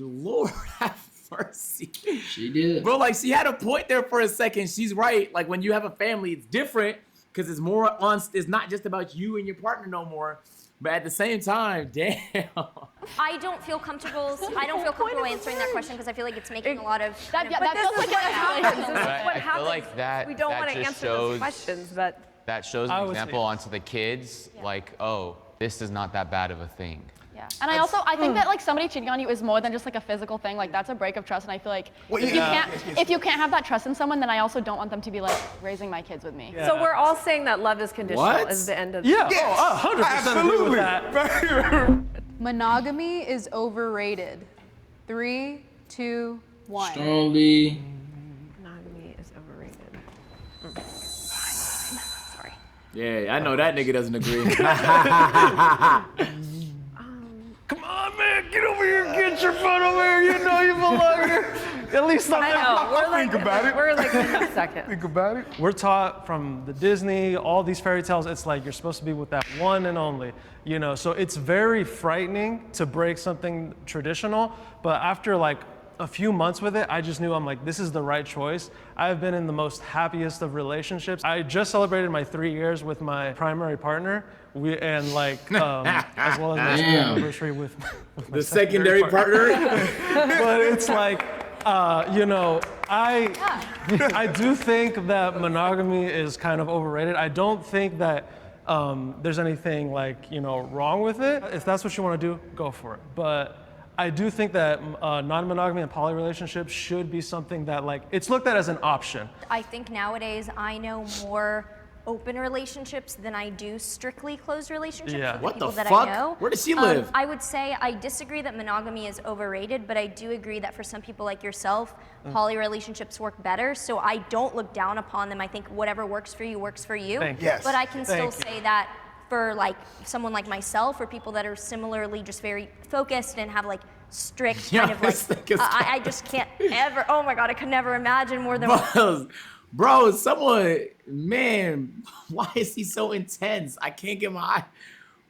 [SPEAKER 2] Lord have mercy.
[SPEAKER 1] She did.
[SPEAKER 2] Bro, like she had a point there for a second. She's right. Like when you have a family, it's different because it's more on. It's not just about you and your partner no more. But at the same time, damn.
[SPEAKER 8] I don't feel comfortable. I don't feel comfortable answering that question because I feel like it's making a lot of.
[SPEAKER 6] That feels like what happens. This is what
[SPEAKER 10] I feel like that.
[SPEAKER 6] We don't
[SPEAKER 10] that
[SPEAKER 6] want to
[SPEAKER 10] just
[SPEAKER 6] answer
[SPEAKER 10] shows,
[SPEAKER 6] those questions, but
[SPEAKER 10] that shows an example onto the kids. Like, oh, this is not that bad of a thing.
[SPEAKER 12] Yeah. And I think that like somebody cheating on you is more than just like a physical thing. Like that's a break of trust. And I feel like if you can't have that trust in someone, then I also don't want them to be like raising my kids with me.
[SPEAKER 6] So we're all saying that love is conditional is the end of the
[SPEAKER 7] Yeah. Oh, 100% agree with that.
[SPEAKER 5] Monogamy is overrated. 3, 2, 1.
[SPEAKER 1] Strongly.
[SPEAKER 6] Monogamy is overrated. Sorry.
[SPEAKER 2] Yeah, I know that nigga doesn't agree.
[SPEAKER 7] Come on, man, get over here, get your foot over here. You know you belong here. At least
[SPEAKER 6] I know. We're like,
[SPEAKER 4] Think about it.
[SPEAKER 6] We're like in a second.
[SPEAKER 4] Think about it.
[SPEAKER 7] We're taught from the Disney, all these fairy tales, it's like you're supposed to be with that one and only, you know? So it's very frightening to break something traditional, but after like a few months with it, I just knew I'm like, this is the right choice. I've been in the most happiest of relationships. I just celebrated my 3 years with my primary partner, as well as my anniversary with my
[SPEAKER 2] the secondary partner.
[SPEAKER 7] But it's like, I do think that monogamy is kind of overrated. I don't think that there's anything wrong with it. If that's what you want to do, go for it. But I do think that non-monogamy and poly relationships should be something that it's looked at as an option.
[SPEAKER 8] I think nowadays I know more open relationships than I do strictly closed relationships with the
[SPEAKER 2] What
[SPEAKER 8] people
[SPEAKER 2] the
[SPEAKER 8] that
[SPEAKER 2] fuck?
[SPEAKER 8] I know.
[SPEAKER 2] Where does she live?
[SPEAKER 8] I would say I disagree that monogamy is overrated, but I do agree that for some people like yourself, poly relationships work better. So I don't look down upon them. I think whatever works for you works for you.
[SPEAKER 7] Thank you.
[SPEAKER 4] Yes.
[SPEAKER 8] But I can still say that for someone like myself or people that are similarly just very focused and have strict kind of I just can't ever, oh my God, I could never imagine more than
[SPEAKER 2] Bro, man, why is he so intense? I can't get my eye.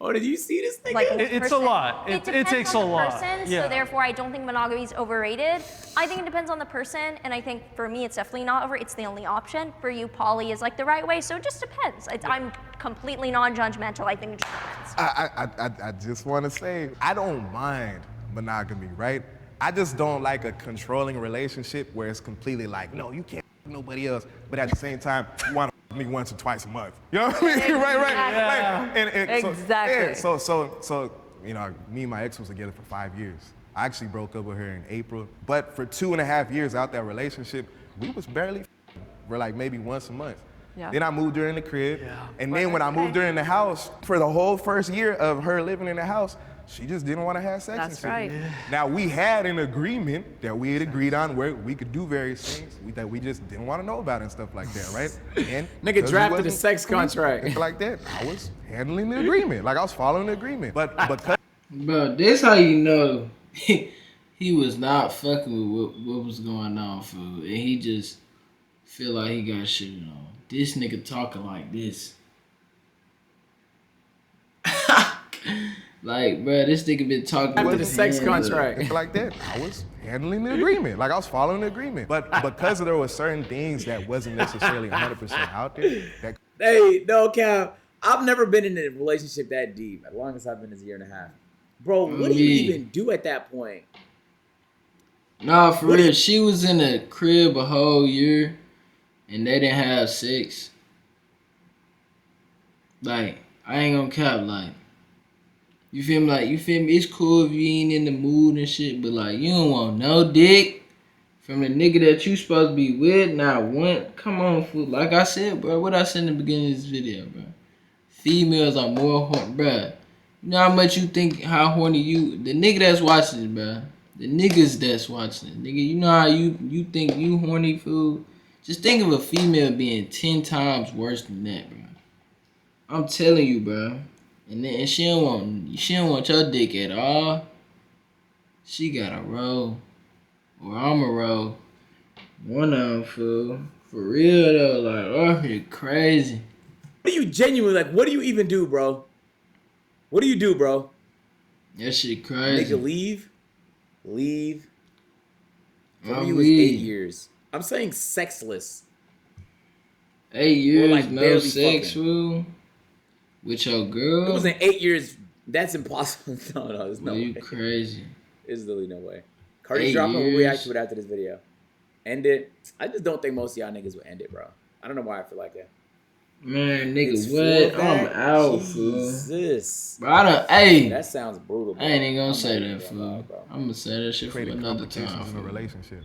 [SPEAKER 2] Oh, did you see this thing?
[SPEAKER 7] It's a lot. It takes a lot.
[SPEAKER 8] So therefore, I don't think monogamy is overrated. I think it depends on the person, and I think for me, it's definitely not it's the only option. For you, poly is the right way, so it just depends. I'm completely non-judgmental. I think it just depends.
[SPEAKER 4] I just want to say, I don't mind monogamy, right? I just don't like a controlling relationship where it's completely no, you can't nobody else, but at the same time, you want to me once or twice a month. You know what I mean?
[SPEAKER 6] Exactly.
[SPEAKER 4] Right.
[SPEAKER 6] Exactly.
[SPEAKER 4] So, me and my ex was together for 5 years. I actually broke up with her in April, but for 2.5 years out that relationship, we was barely we're maybe once a month.
[SPEAKER 6] Yeah.
[SPEAKER 4] Then I moved her in the crib, and then when I moved her in the house, for the whole first year of her living in the house, she just didn't want to have sex.
[SPEAKER 6] That's right.
[SPEAKER 4] Yeah. Now, we had an agreement that we had agreed on where we could do various things that we just didn't want to know about and stuff like that, right? And
[SPEAKER 2] nigga drafted a sex contract.
[SPEAKER 4] Like that, I was handling the agreement. I was following the agreement. But because...
[SPEAKER 1] Bro, this how you know he was not fucking with what was going on, fool. And he just feel like he got shit on. This nigga talking like this. Bro, this nigga been talking
[SPEAKER 2] after the sex contract.
[SPEAKER 4] Like that, I was handling the agreement. I was following the agreement. But because there were certain things that wasn't necessarily 100% out there.
[SPEAKER 2] Hey, no, Cal, I've never been in a relationship that deep. As long as I've been is 1.5 years. Bro, what do you even do at that point?
[SPEAKER 1] Nah, for real. She was in a crib a whole year. and they didn't have sex, like, I ain't gonna cap, like, you feel me? Like, you feel me? It's cool if you ain't in the mood and shit, but like, you don't want no dick from the nigga that you supposed to be with. Not one. Come on, fool. Like I said, bro, what I said in the beginning of this video, bro. Females are more horny, bro. You know how much you think, how horny you, the nigga that's watching it, bro. The niggas that's watching it, nigga. You know how you think you horny, fool? Just think of a female being 10 times worse than that, bro. I'm telling you, bro. And she don't want your dick at all. She gotta roll, or I'ma roll. One of them, fool. For real though, like, oh, you're crazy.
[SPEAKER 2] What do you genuinely, like, what do you even do, bro? What do you do, bro?
[SPEAKER 1] That shit crazy.
[SPEAKER 2] Nigga, leave. For me, it was
[SPEAKER 1] weed.
[SPEAKER 2] 8 years. I'm saying sexless.
[SPEAKER 1] 8 years,
[SPEAKER 2] like
[SPEAKER 1] no
[SPEAKER 2] barely
[SPEAKER 1] sex,
[SPEAKER 2] fucking.
[SPEAKER 1] fool. With your girl?
[SPEAKER 2] It wasn't 8 years. That's impossible. No, there's no way.
[SPEAKER 1] You crazy.
[SPEAKER 2] There's literally no way. Cardi's
[SPEAKER 1] 8
[SPEAKER 2] dropping. We'll
[SPEAKER 1] years?
[SPEAKER 2] react to it after this video. End it. I just don't think most of y'all niggas would end it, bro. I don't know why I feel like that.
[SPEAKER 1] Man, nigga,
[SPEAKER 2] It's
[SPEAKER 1] what?
[SPEAKER 2] for
[SPEAKER 1] I'm
[SPEAKER 2] that.
[SPEAKER 1] out, fool.
[SPEAKER 2] Jesus.
[SPEAKER 1] Bro, I don't, hey.
[SPEAKER 2] That sounds brutal, bro.
[SPEAKER 1] I ain't even gonna
[SPEAKER 2] I'm
[SPEAKER 1] say
[SPEAKER 2] not
[SPEAKER 1] that,
[SPEAKER 2] even
[SPEAKER 1] fool.
[SPEAKER 2] gonna lie, bro.
[SPEAKER 1] I'm gonna say that shit for
[SPEAKER 4] Created
[SPEAKER 1] another
[SPEAKER 4] competition
[SPEAKER 1] time,
[SPEAKER 4] in a
[SPEAKER 1] fool.
[SPEAKER 4] relationship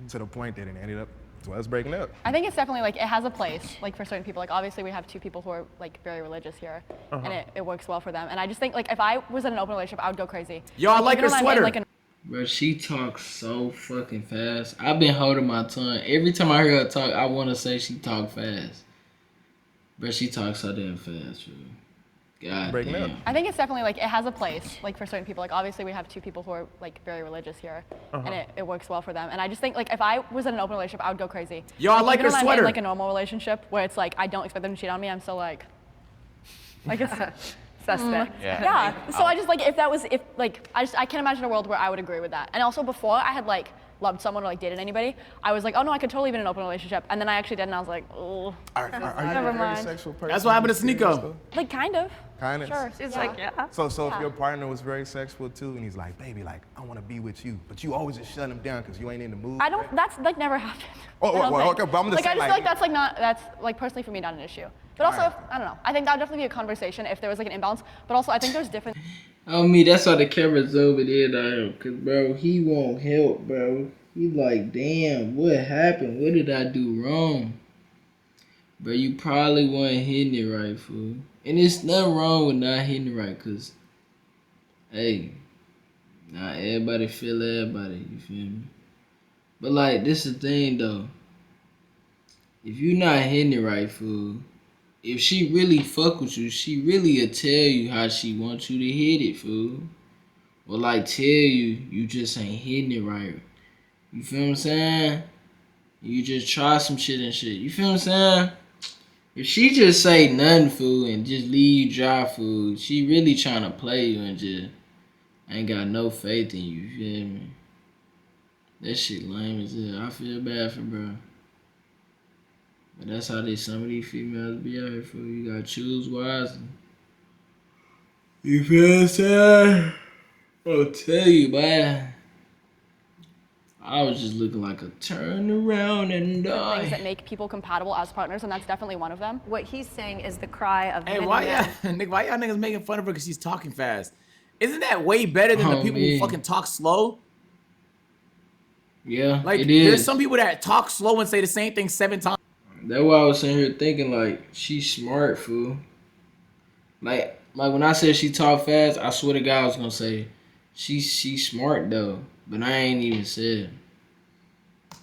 [SPEAKER 4] to the point that it ended up to us breaking up.
[SPEAKER 12] I think it's definitely like it has a place, like for certain people. Like obviously we have two people who are like very religious here, and it works well for them. And I just think like if I was in an open relationship, I would go crazy.
[SPEAKER 2] Yo, I like
[SPEAKER 12] even
[SPEAKER 2] her
[SPEAKER 12] when I'm in,
[SPEAKER 2] sweater.
[SPEAKER 12] like, an
[SPEAKER 1] Bro, she talks so fucking fast. I've been holding my tongue. Every time I hear her talk, I want to say she talk fast. But she talks so damn fast, bro. God
[SPEAKER 4] Breaking
[SPEAKER 1] damn.
[SPEAKER 4] up.
[SPEAKER 12] I think it's definitely like it has a place, like for certain people. Like obviously we have two people who are like very religious here, and it works well for them. And I just think like if I was in an open relationship, I would go crazy.
[SPEAKER 2] Yo, I like
[SPEAKER 12] even
[SPEAKER 2] her
[SPEAKER 12] when I'm
[SPEAKER 2] sweater.
[SPEAKER 12] in like a normal relationship where it's like I don't expect them to cheat on me, I'm still like it's
[SPEAKER 6] Suspect.
[SPEAKER 12] yeah. So I just like if I can't imagine a world where I would agree with that. And also before I had like loved someone or like dated anybody, I was like, oh no, I could totally be in an open relationship. And then I actually did, and I was like, oh,
[SPEAKER 4] Are you
[SPEAKER 12] Never
[SPEAKER 4] a very
[SPEAKER 12] mind.
[SPEAKER 4] sexual person?
[SPEAKER 2] That's what happened to
[SPEAKER 4] Serious,
[SPEAKER 2] Sneeko.
[SPEAKER 4] though?
[SPEAKER 12] like kind of.
[SPEAKER 4] Kind of.
[SPEAKER 12] Sure.
[SPEAKER 6] She's like, yeah.
[SPEAKER 4] So if your partner was very sexual too, and he's like, baby, like, I want to be with you, but you always just shut him down because you ain't in the mood.
[SPEAKER 12] I don't. That's like never happened.
[SPEAKER 4] Oh,
[SPEAKER 12] I don't
[SPEAKER 4] well,
[SPEAKER 12] think.
[SPEAKER 4] okay, but I'm just
[SPEAKER 12] like I
[SPEAKER 4] saying,
[SPEAKER 12] just
[SPEAKER 4] like-
[SPEAKER 12] feel like that's like not. That's like personally for me not an issue. But also,
[SPEAKER 4] Alright.
[SPEAKER 12] I don't know. I think that would definitely be a conversation if there was like an imbalance. But also, I think there's different.
[SPEAKER 1] Oh, me, that's why the camera zoomed in on him. Because, bro, he won't help, bro. He like, damn, what happened? What did I do wrong? Bro, you probably weren't hitting it right, fool. And it's nothing wrong with not hitting it right, because, hey, not everybody feel everybody, you feel me? But, like, this is the thing, though. If you not hitting it right, fool, if she really fuck with you, she really will tell you how she wants you to hit it, fool. Or, like, tell you just ain't hitting it right. You feel what I'm saying? You just try some shit and shit. You feel what I'm saying? If she just say nothing, fool, and just leave you dry, fool, she really trying to play you and just ain't got no faith in you. You feel me? That shit lame as hell. I feel bad for bro. But that's how some of these females be out here, fool. You gotta choose wisely. You feel what I'm saying? I'll tell you, man. I was just looking like a turn around and
[SPEAKER 12] things that
[SPEAKER 1] die.
[SPEAKER 12] make people compatible as partners, and that's definitely one of them.
[SPEAKER 6] What he's saying is the cry of
[SPEAKER 2] Hey,
[SPEAKER 6] many
[SPEAKER 2] why
[SPEAKER 6] men.
[SPEAKER 2] y'all, Nick, why y'all niggas making fun of her because she's talking fast? Isn't that way better than the
[SPEAKER 1] Oh,
[SPEAKER 2] people
[SPEAKER 1] man.
[SPEAKER 2] who fucking talk slow?
[SPEAKER 1] Yeah,
[SPEAKER 2] Like,
[SPEAKER 1] it
[SPEAKER 2] there's
[SPEAKER 1] is.
[SPEAKER 2] some people that talk slow and say the same thing 7 times.
[SPEAKER 1] That's why I was sitting here thinking like she's smart, fool. Like when I said she talk fast, I swear to God I was gonna say she's smart though, but I ain't even said.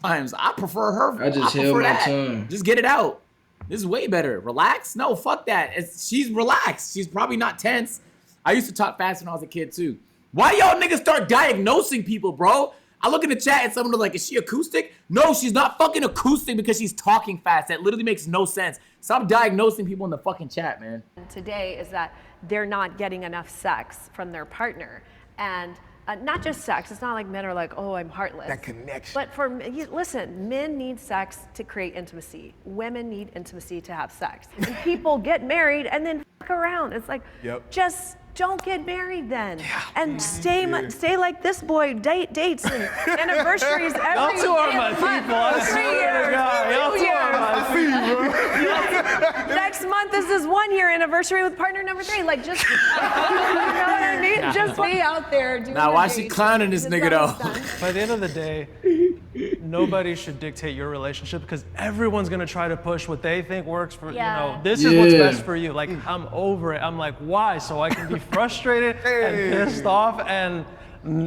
[SPEAKER 2] I prefer her.
[SPEAKER 1] I just held
[SPEAKER 2] prefer
[SPEAKER 1] my
[SPEAKER 2] that.
[SPEAKER 1] tongue.
[SPEAKER 2] Just get it out. This is way better. Relax? No, fuck that. She's relaxed. She's probably not tense. I used to talk fast when I was a kid too. Why y'all niggas start diagnosing people, bro? I look in the chat and someone was like, is she acoustic? No, she's not fucking acoustic because she's talking fast. That literally makes no sense. Stop diagnosing people in the fucking chat, man.
[SPEAKER 6] Today is that they're not getting enough sex from their partner. And not just sex, it's not like men are like, oh, I'm heartless.
[SPEAKER 4] That connection.
[SPEAKER 6] But listen, men need sex to create intimacy. Women need intimacy to have sex. And people get married and then fuck around. It's like,
[SPEAKER 4] Yep.
[SPEAKER 6] just don't get married then, and stay like this boy dates and anniversaries every
[SPEAKER 7] Y'all two are my people. I swear to God. Y'all two are my people.
[SPEAKER 6] Next month is his 1-year anniversary with partner number 3. Like, just, you know what I mean? Just be out there doing
[SPEAKER 2] Now, why she clowning this nigga though?
[SPEAKER 7] By the end of the day, nobody should dictate your relationship because everyone's gonna try to push what they think works for, this is what's best for you. Like, I'm over it. I'm like, why? So I can be frustrated and pissed off and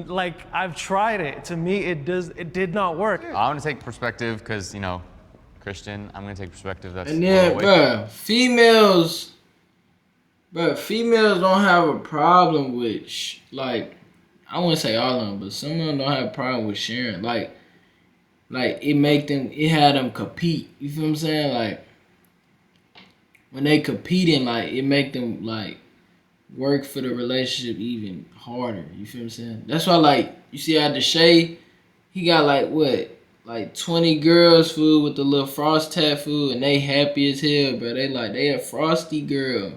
[SPEAKER 7] like, I've tried it. To me, it did not work.
[SPEAKER 10] I want to take perspective because, Christian, I'm going to take perspective that's
[SPEAKER 1] and then, females don't have a problem with, like, I wouldn't say all of them, but some of them don't have a problem with sharing. Like it had them compete. You feel what I'm saying? Like, when they competing, like, it make them, like, work for the relationship even harder. You feel what I'm saying? That's why, like, you see how Deshae, he got, like, what? Like 20 girls, fool, with the little frost tattoo, and they happy as hell, bro. They a frosty girl.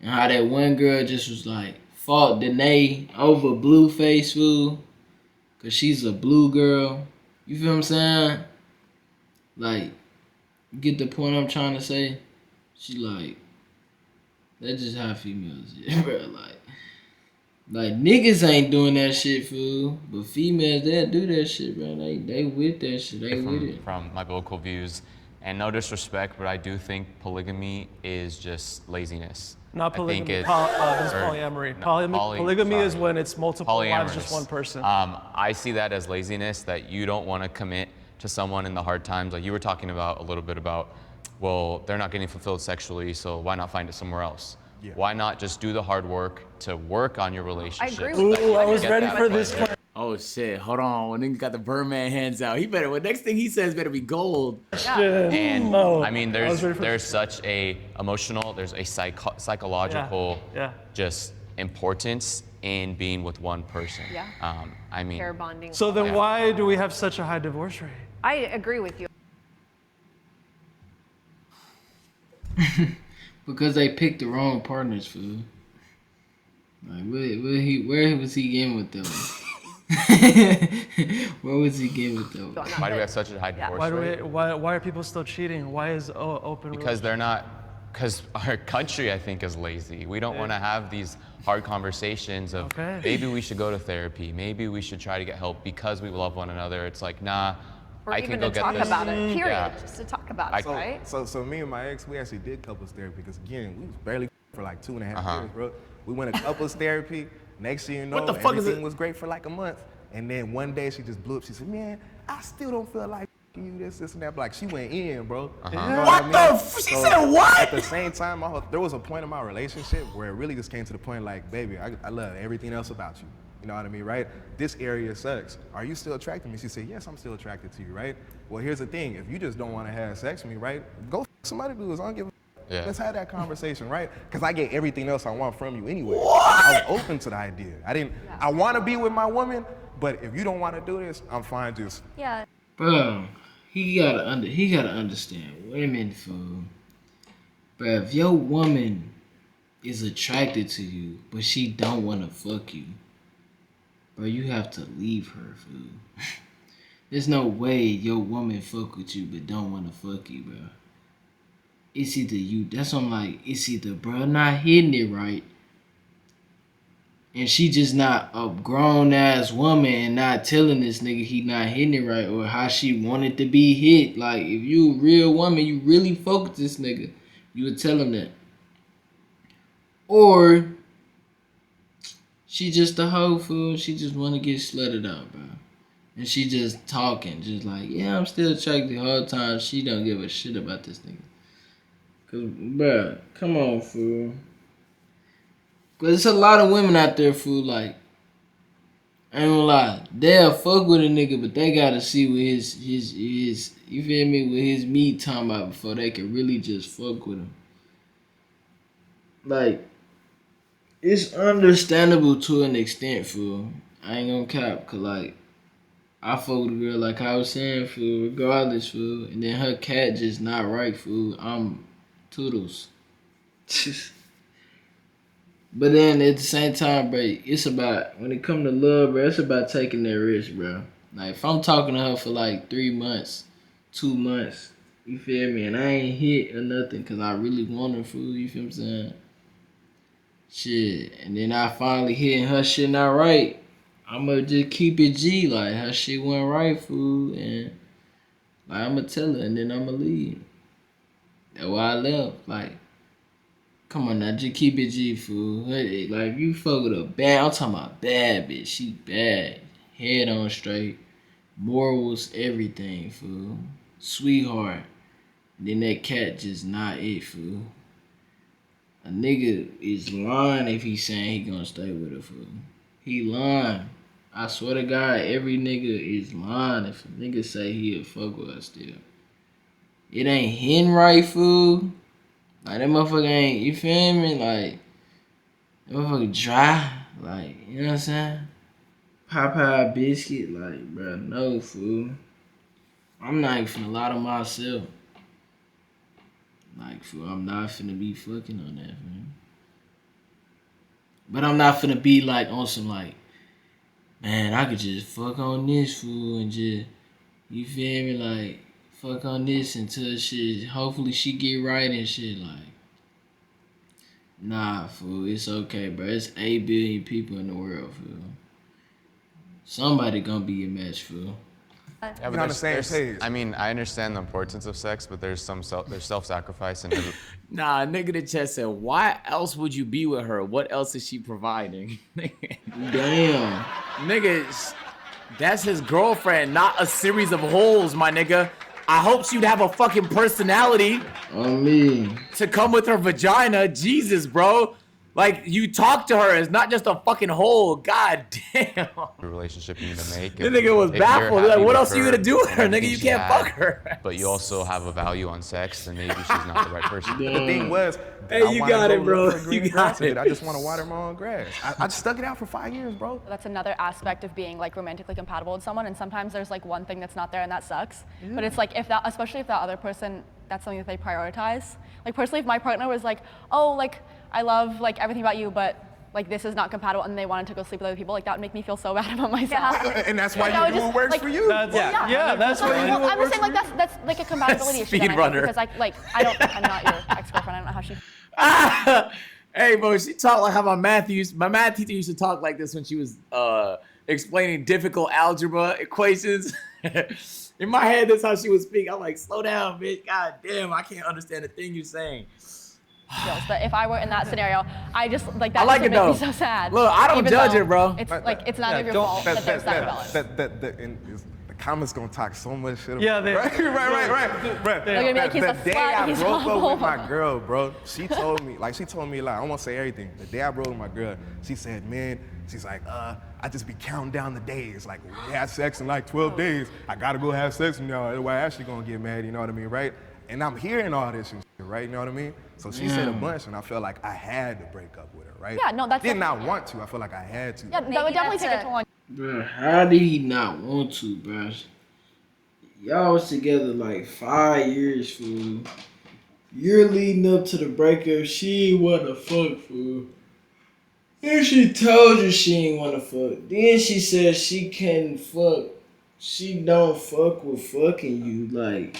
[SPEAKER 1] And how that one girl just was, like, fought Danae over Blueface, fool. Because she's a blue girl. You feel what I'm saying? Like, you get the point I'm trying to say? She, like, that's just how females is, bro. Like niggas ain't doing that shit, fool. But females, they'll do that shit, bro. They with that shit. They with it.
[SPEAKER 10] From my biblical views, and no disrespect, but I do think polygamy is just laziness.
[SPEAKER 7] Not polygamy.
[SPEAKER 10] This is
[SPEAKER 7] polyamory. Polygamy is when it's multiple wives, just one person.
[SPEAKER 10] I see that as laziness, that you don't want to commit to someone in the hard times. Like you were talking about a little bit about, well, they're not getting fulfilled sexually, so why not find it somewhere else? Yeah. Why not just do the hard work to work on your relationship?
[SPEAKER 6] I agree with that.
[SPEAKER 7] I was ready for this one.
[SPEAKER 2] Oh shit! Hold on, nigga got the Birdman hands out. He better. Well, next thing he says better be gold.
[SPEAKER 6] Yeah.
[SPEAKER 10] And I mean, there's such a emotional, there's a psychological, just importance in being with one person.
[SPEAKER 6] Yeah.
[SPEAKER 10] I mean,
[SPEAKER 6] Pair bonding.
[SPEAKER 7] So then, why do we have such a high divorce rate?
[SPEAKER 6] I agree with you.
[SPEAKER 1] Because they picked the wrong partners, fool. Like, where was he getting with them? Where was he getting with them?
[SPEAKER 10] Why do we have such a high divorce rate?
[SPEAKER 7] Why are people still cheating? Why is open?
[SPEAKER 10] Because because our country, I think, is lazy. We don't want to have these hard conversations of maybe we should go to therapy, maybe we should try to get help because we love one another. It's like, nah.
[SPEAKER 6] Or
[SPEAKER 10] I
[SPEAKER 6] even
[SPEAKER 10] can go
[SPEAKER 6] to
[SPEAKER 10] get
[SPEAKER 6] talk
[SPEAKER 10] this.
[SPEAKER 6] about it, period. Just to talk about it, right?
[SPEAKER 4] So me and my ex, we actually did couples therapy because, again, we was barely for like 2.5 years, bro. We went to couples therapy. Next thing you know, everything was great for like a month. And then one day she just blew up. She said, man, I still don't feel like you, this, and that. Like, she went in, bro. You know what I mean?
[SPEAKER 2] She said what?
[SPEAKER 4] At the same time, there was a point in my relationship where it really just came to the point like, baby, I love everything else about you. You know what I mean, right? This area sucks. Are you still attracted to me? She said, yes, I'm still attracted to you, right? Well, here's the thing. If you just don't want to have sex with me, right? Go somebody do this. I don't give a Let's have that conversation, right? Because I get everything else I want from you anyway. I was open to the idea. I want to be with my woman, but if you don't want to do this, I'm fine just.
[SPEAKER 8] Yeah.
[SPEAKER 1] Bro, he gotta understand women, fool. Bro, if your woman is attracted to you, but she don't want to fuck you, bro, you have to leave her, fool. There's no way your woman fuck with you but don't want to fuck you, bro. It's either you, that's what I'm like, it's either bro not hitting it right, and she just not a grown ass woman and not telling this nigga he not hitting it right, or how she wanted to be hit. Like, if you a real woman, you really fuck with this nigga, you would tell him that. Or she just a hoe, fool. She just want to get slutted out, bro. And she just talking, just like, yeah, I'm still attracted the whole time. She don't give a shit about this nigga. Cause, bro, come on, fool. Cause there's a lot of women out there, fool, like, I ain't gonna lie, they'll fuck with a nigga, but they gotta see what his you feel me, what his meat talking about before they can really just fuck with him. Like, it's understandable to an extent, fool. I ain't gonna cap, cause like, I fuck with a girl like I was saying, fool, regardless, fool, and then her cat just not right, fool. I'm toodles. But then at the same time, bro, it's about, when it come to love, bro, it's about taking that risk, bro. Like, if I'm talking to her for like 3 months, 2 months, you feel me, and I ain't hit or nothing because I really want her, fool, you feel what I'm saying? Shit, and then I finally hit and her shit not right, I'ma just keep it G, like, her shit went right, fool, and, like, I'ma tell her, and then I'ma leave. That's why I left, like, come on now, just keep it G, fool. Like, if you fuck with a bad, I'm talking about bad bitch, she bad, head on straight, morals, everything, fool, sweetheart, then that cat just not it, fool. A nigga is lying if he saying he gonna stay with her, fool. He lying. I swear to God, every nigga is lying if a nigga say he'll fuck with her still. It ain't hitting right, fool. Like, that motherfucker ain't, you feel me? Like, that motherfucker dry. Like, you know what I'm saying? Popeye biscuit, like, bro, no, fool. I'm not even finna lie to myself. Like, fool, I'm not finna be fucking on that, man. But I'm not finna be, like, on some, like, man, I could just fuck on this, fool, and just, you feel me? Like, fuck on this until shit, hopefully she get right and shit, like. Nah, fool, it's okay, bro. It's 8 billion people in the world, fool. Somebody gonna be a match, fool.
[SPEAKER 10] Yeah, but on the same page. I mean, I understand the importance of sex, but there's self-sacrifice and
[SPEAKER 2] Nah, nigga the chest said, why else would you be with her? What else is she providing?
[SPEAKER 1] Damn.
[SPEAKER 2] Nigga, that's his girlfriend, not a series of holes, my nigga. I hope she'd have a fucking personality.
[SPEAKER 1] On me.
[SPEAKER 2] To come with her vagina. Jesus, bro. Like, you talk to her, it's not just a fucking hole. God damn.
[SPEAKER 10] relationship you need to make.
[SPEAKER 2] The nigga was baffled. Like, what else are you gonna do with her, nigga? You can't fuck her.
[SPEAKER 10] But you also have a value on sex, and maybe she's not the right person.
[SPEAKER 4] The thing was,
[SPEAKER 2] hey, you got it, bro. You got it.
[SPEAKER 4] I just want to water my own grass. I just stuck it out for 5 years, bro.
[SPEAKER 12] That's another aspect of being like romantically compatible with someone, and sometimes there's like one thing that's not there and that sucks. But it's like, if that, especially if that other person, that's something that they prioritize. Like, personally, if my partner was like, oh, like, I love like everything about you, but like this is not compatible, and they wanted to go sleep with other people, like that would make me feel so bad about myself.
[SPEAKER 4] And that's why you do what works for you.
[SPEAKER 7] That's why you do what
[SPEAKER 12] I'm just saying, like, that's like a compatibility issue.
[SPEAKER 2] Speed runner.
[SPEAKER 12] Because I'm not your ex-girlfriend. I don't know how she.
[SPEAKER 2] Hey, bro, she talked like how my math teacher used to talk like this when she was explaining difficult algebra equations. In my head, that's how she would speak. I'm like, slow down, bitch. God damn, I can't understand a thing you're saying.
[SPEAKER 12] But if I were in that scenario, I just like that.
[SPEAKER 2] I like it
[SPEAKER 12] make
[SPEAKER 2] though.
[SPEAKER 12] Me so sad.
[SPEAKER 2] Look, I don't judge it, bro.
[SPEAKER 12] It's like it's not of your fault that there's that imbalance.
[SPEAKER 4] The comments gonna talk so much shit.
[SPEAKER 7] Yeah, they
[SPEAKER 4] right.
[SPEAKER 12] They're gonna be like, he's a
[SPEAKER 4] The day I
[SPEAKER 12] slut, he's
[SPEAKER 4] broke up
[SPEAKER 12] awful.
[SPEAKER 4] with my girl, bro, she told me like I won't say everything. The day I broke up with my girl, she said, man, she's like, I just be counting down the days. Like, we had sex in like 12 days. I gotta go have sex with y'all. Otherwise, Ashley gonna get mad. You know what I mean, right? And I'm hearing all this and shit, right? You know what I mean? So she said a bunch, and I felt like I had to break up with her, right?
[SPEAKER 12] Yeah, no, that's.
[SPEAKER 4] Did not want to. I felt like I had to.
[SPEAKER 12] Yeah, that would definitely take a toll on.
[SPEAKER 1] Bro, how did he not want to, bro? Y'all was together like 5 years, fool. You're leading up to the breakup. She ain't wanna fuck, fool. Then she told you she ain't wanna fuck. Then she said she can't fuck. She don't fuck with fucking you, like.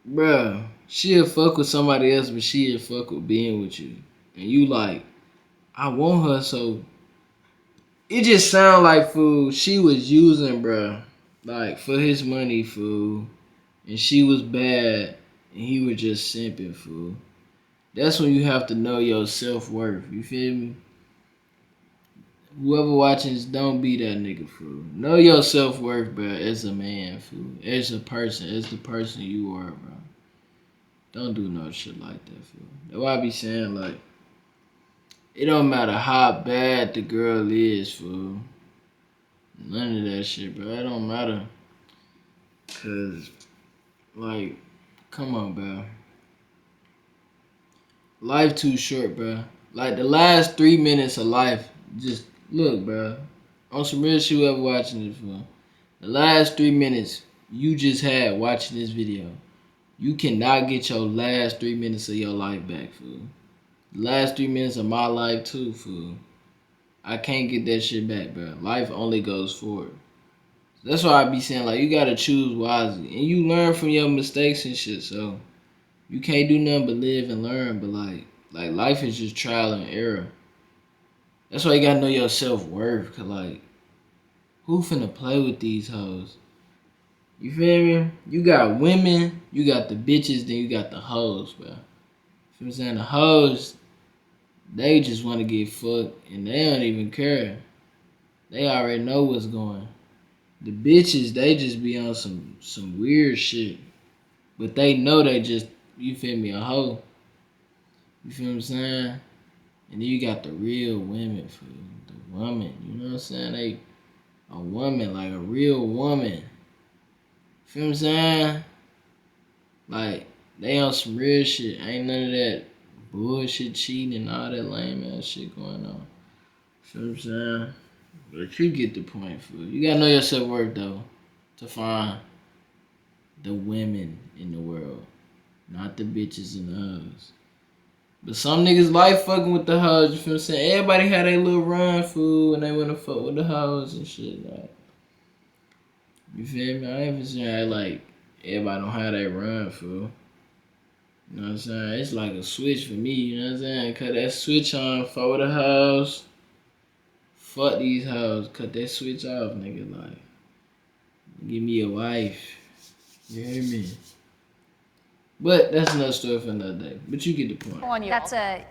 [SPEAKER 1] Bruh, she'll fuck with somebody else, but she'll fuck with being with you. And you like, I want her, so it just sound like, fool, she was using, bruh, like, for his money, fool. And she was bad, and he was just simping, fool. That's when you have to know your self-worth, you feel me? Whoever watching this, don't be that nigga, fool. Know your self-worth, bruh, as a man, fool. As a person, as the person you are, bro. Don't do no shit like that, fool. That's why I be saying, like, it don't matter how bad the girl is, fool. None of that shit, bro. It don't matter. Cause, like, come on, bro. Life too short, bro. Like, the last 3 minutes of life, just look, bro. On some real shit, whoever watching this, fool. The last 3 minutes you just had watching this video. You cannot get your last 3 minutes of your life back, fool. The last 3 minutes of my life too, fool. I can't get that shit back, bro. Life only goes forward. That's why I be saying, like, you gotta choose wisely. And you learn from your mistakes and shit, so you can't do nothing but live and learn. But, like life is just trial and error. That's why you gotta know your self-worth. Cause, like, who finna play with these hoes? You feel me? You got women, you got the bitches, then you got the hoes, bro. You feel what I'm saying? The hoes, they just want to get fucked, and they don't even care. They already know what's going. The bitches, they just be on some weird shit. But they know they just, you feel me, a hoe. You feel what I'm saying? And then you got the real women, for the woman. You know what I'm saying? A woman, like a real woman. Feel what I'm saying? Like, they on some real shit. Ain't none of that bullshit cheating and all that lame ass shit going on. Feel what I'm saying? But you get the point, fool. You gotta know your self-worth, though, to find the women in the world, not the bitches and the hoes. But some niggas like fucking with the hoes, you feel what I'm saying? Everybody had their little run, fool, and they wanna fuck with the hoes and shit, like. You feel me? I ain't saying like everybody don't have that run, fool. You know what I'm saying? It's like a switch for me, you know what I'm saying? Cut that switch on, fuck with the hoes. Fuck these hoes. Cut that switch off, nigga. Like, give me a wife. You hear me? But that's another story for another day. But you get the point.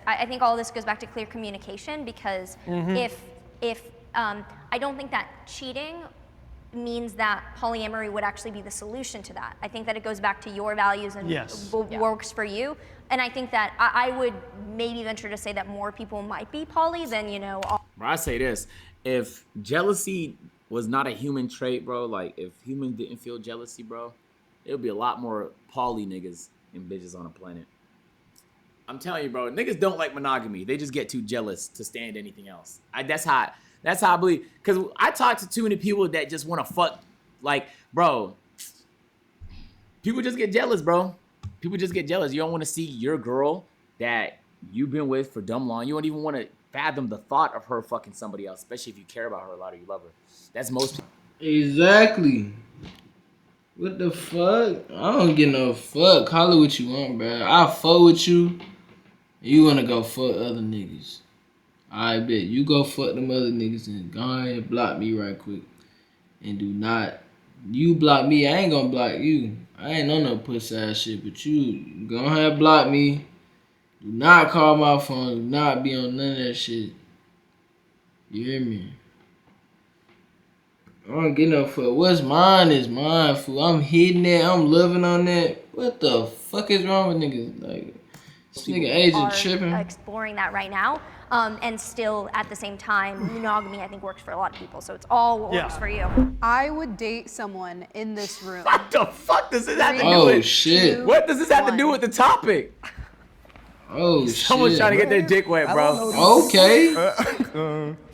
[SPEAKER 8] I think all this goes back to clear communication because if I don't think that cheating means that polyamory would actually be the solution to that. I think that it goes back to your values and what works for you. And I think that I would maybe venture to say that more people might be poly than, you know.
[SPEAKER 2] Bro, I say this. If jealousy was not a human trait, bro, like if humans didn't feel jealousy, bro, there would be a lot more poly niggas and bitches on the planet. I'm telling you, bro, niggas don't like monogamy. They just get too jealous to stand anything else. That's how I believe. Because I talk to too many people that just want to fuck. Like, bro, people just get jealous, bro. People just get jealous. You don't want to see your girl that you've been with for dumb long. You don't even want to fathom the thought of her fucking somebody else, especially if you care about her a lot or you love her. That's most people.
[SPEAKER 1] Exactly. What the fuck? I don't get no fuck. Call it what you want, bro. I'll fuck with you. You want to go fuck other niggas. I bet you go fuck them other niggas and go ahead and block me right quick. And do not, you block me, I ain't gonna block you. I ain't on no pussy ass shit, but you go ahead and block me. Do not call my phone, do not be on none of that shit. You hear me? I don't get no fuck. What's mine is mine, fool. I'm hitting it, I'm loving on that. What the fuck is wrong with niggas? Like, this nigga agent tripping.
[SPEAKER 8] Exploring that right now. And still, at the same time, monogamy, I think, works for a lot of people. So it's all what works for you.
[SPEAKER 5] I would date someone in this room.
[SPEAKER 2] What the fuck does this have to do with?
[SPEAKER 1] Oh, shit.
[SPEAKER 2] What does this have to do with the topic?
[SPEAKER 1] Oh,
[SPEAKER 2] Someone's
[SPEAKER 1] shit.
[SPEAKER 2] trying to get their dick wet, bro.
[SPEAKER 1] Okay.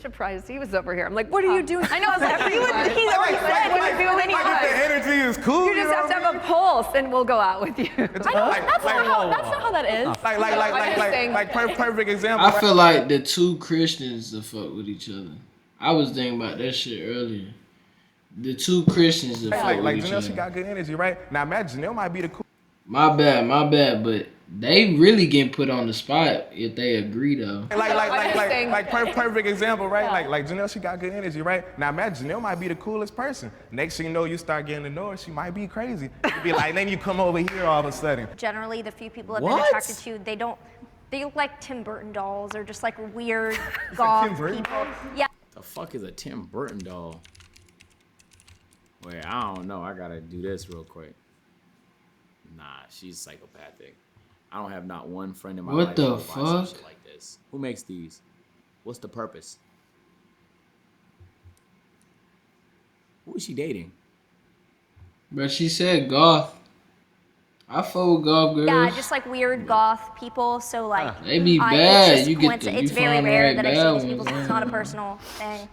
[SPEAKER 6] Surprised he was over here. I'm like, what are you doing?
[SPEAKER 3] I know, I was like,
[SPEAKER 6] He's already said what you're doing
[SPEAKER 4] Like, the energy is cool.
[SPEAKER 6] You just have to have a pulse and we'll go out with you.
[SPEAKER 12] That's not how that is.
[SPEAKER 4] Like perfect example.
[SPEAKER 1] I feel like the two Christians to fuck with each other. I was thinking about that shit earlier. The two Christians to fuck with each
[SPEAKER 4] Janelle,
[SPEAKER 1] other.
[SPEAKER 4] she got good energy, right? Now imagine Janelle might be the cool.
[SPEAKER 1] My bad, but they really getting put on the spot if they agree though.
[SPEAKER 4] Like perfect example, right? Like Janelle, she got good energy, right? Now imagine Janelle might be the coolest person. Next thing you know, you start getting to know her, she might be crazy. You'd be like, then you come over here all of a sudden.
[SPEAKER 8] Generally, the few people I've been attracted to, they look like Tim Burton dolls or just like weird goth people. Yeah.
[SPEAKER 2] The fuck is a Tim Burton doll? Wait, I don't know. I gotta do this real quick. Nah, she's psychopathic. I don't have not one friend in my life
[SPEAKER 1] What the
[SPEAKER 2] who buys some
[SPEAKER 1] fuck?
[SPEAKER 2] shit like this. Who makes these? What's the purpose? Who is she dating?
[SPEAKER 1] But she said goth. I fuck with goth girls.
[SPEAKER 8] Yeah, just like weird goth people. So like,
[SPEAKER 1] They be bad.
[SPEAKER 8] It's,
[SPEAKER 1] You get the,
[SPEAKER 8] it's
[SPEAKER 1] you
[SPEAKER 8] very
[SPEAKER 1] find the
[SPEAKER 8] rare
[SPEAKER 1] right
[SPEAKER 8] that I
[SPEAKER 1] bad
[SPEAKER 8] see these people.
[SPEAKER 1] ones,
[SPEAKER 8] So it's not a personal thing.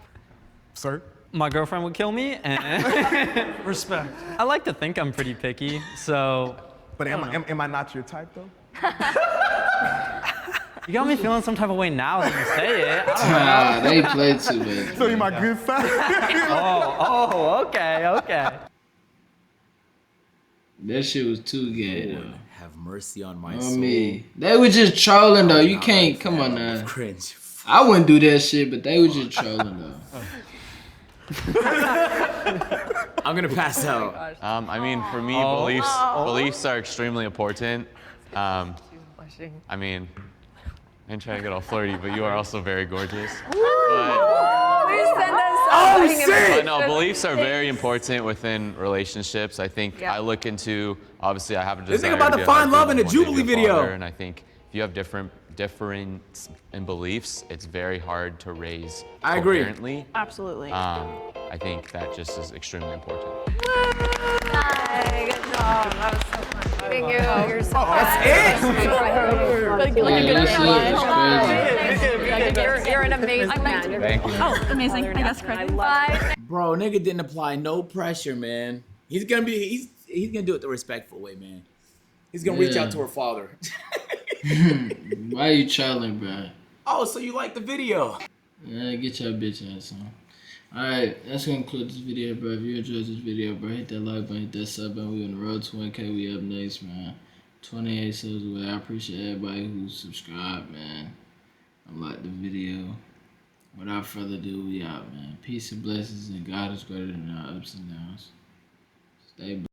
[SPEAKER 4] Sir?
[SPEAKER 9] My girlfriend would kill me, and
[SPEAKER 7] Respect.
[SPEAKER 9] I like to think I'm pretty picky, so.
[SPEAKER 4] But am I not your type though?
[SPEAKER 9] You got me feeling some type of way now that you say it.
[SPEAKER 1] They play too much.
[SPEAKER 4] So you my good side.
[SPEAKER 9] Okay.
[SPEAKER 1] That shit was too gay though.
[SPEAKER 2] Lord, have mercy on my
[SPEAKER 1] On
[SPEAKER 2] soul.
[SPEAKER 1] me. They was just trolling though. You can't. Come on now.
[SPEAKER 2] Cringe.
[SPEAKER 1] I wouldn't do that shit, but they was just trolling though.
[SPEAKER 2] I'm gonna pass out.
[SPEAKER 10] I mean, for me, beliefs are extremely important. I mean, I ain't trying to get all flirty, but you are also very gorgeous. But no, beliefs are very important within relationships. I think I look into, obviously I have a desire
[SPEAKER 2] This nigga about to find love in the Jubilee video.
[SPEAKER 10] And I think if you have difference in beliefs, it's very hard to raise
[SPEAKER 2] I agree.
[SPEAKER 10] coherently.
[SPEAKER 3] Absolutely.
[SPEAKER 10] I think that just is extremely important.
[SPEAKER 6] Hi, good job. That was so fun. Thank you. You're so
[SPEAKER 2] That's
[SPEAKER 6] You're an amazing man.
[SPEAKER 10] Thank you.
[SPEAKER 12] Oh, amazing. I guess correct.
[SPEAKER 2] Bro, nigga didn't apply no pressure, man. He's gonna do it the respectful way, man. He's gonna reach out to her father.
[SPEAKER 1] Why you trolling, bro?
[SPEAKER 2] Oh, so you like the video?
[SPEAKER 1] Yeah, get your bitch ass on. Alright, that's gonna conclude this video, bro. If you enjoyed this video, bro, hit that like button, hit that sub button. We on the road to 1K. We up next, man. 28 subs away. I appreciate everybody who subscribed, man. I like the video. Without further ado, we out, man. Peace and blessings, and God is greater than our ups and downs. Stay blessed.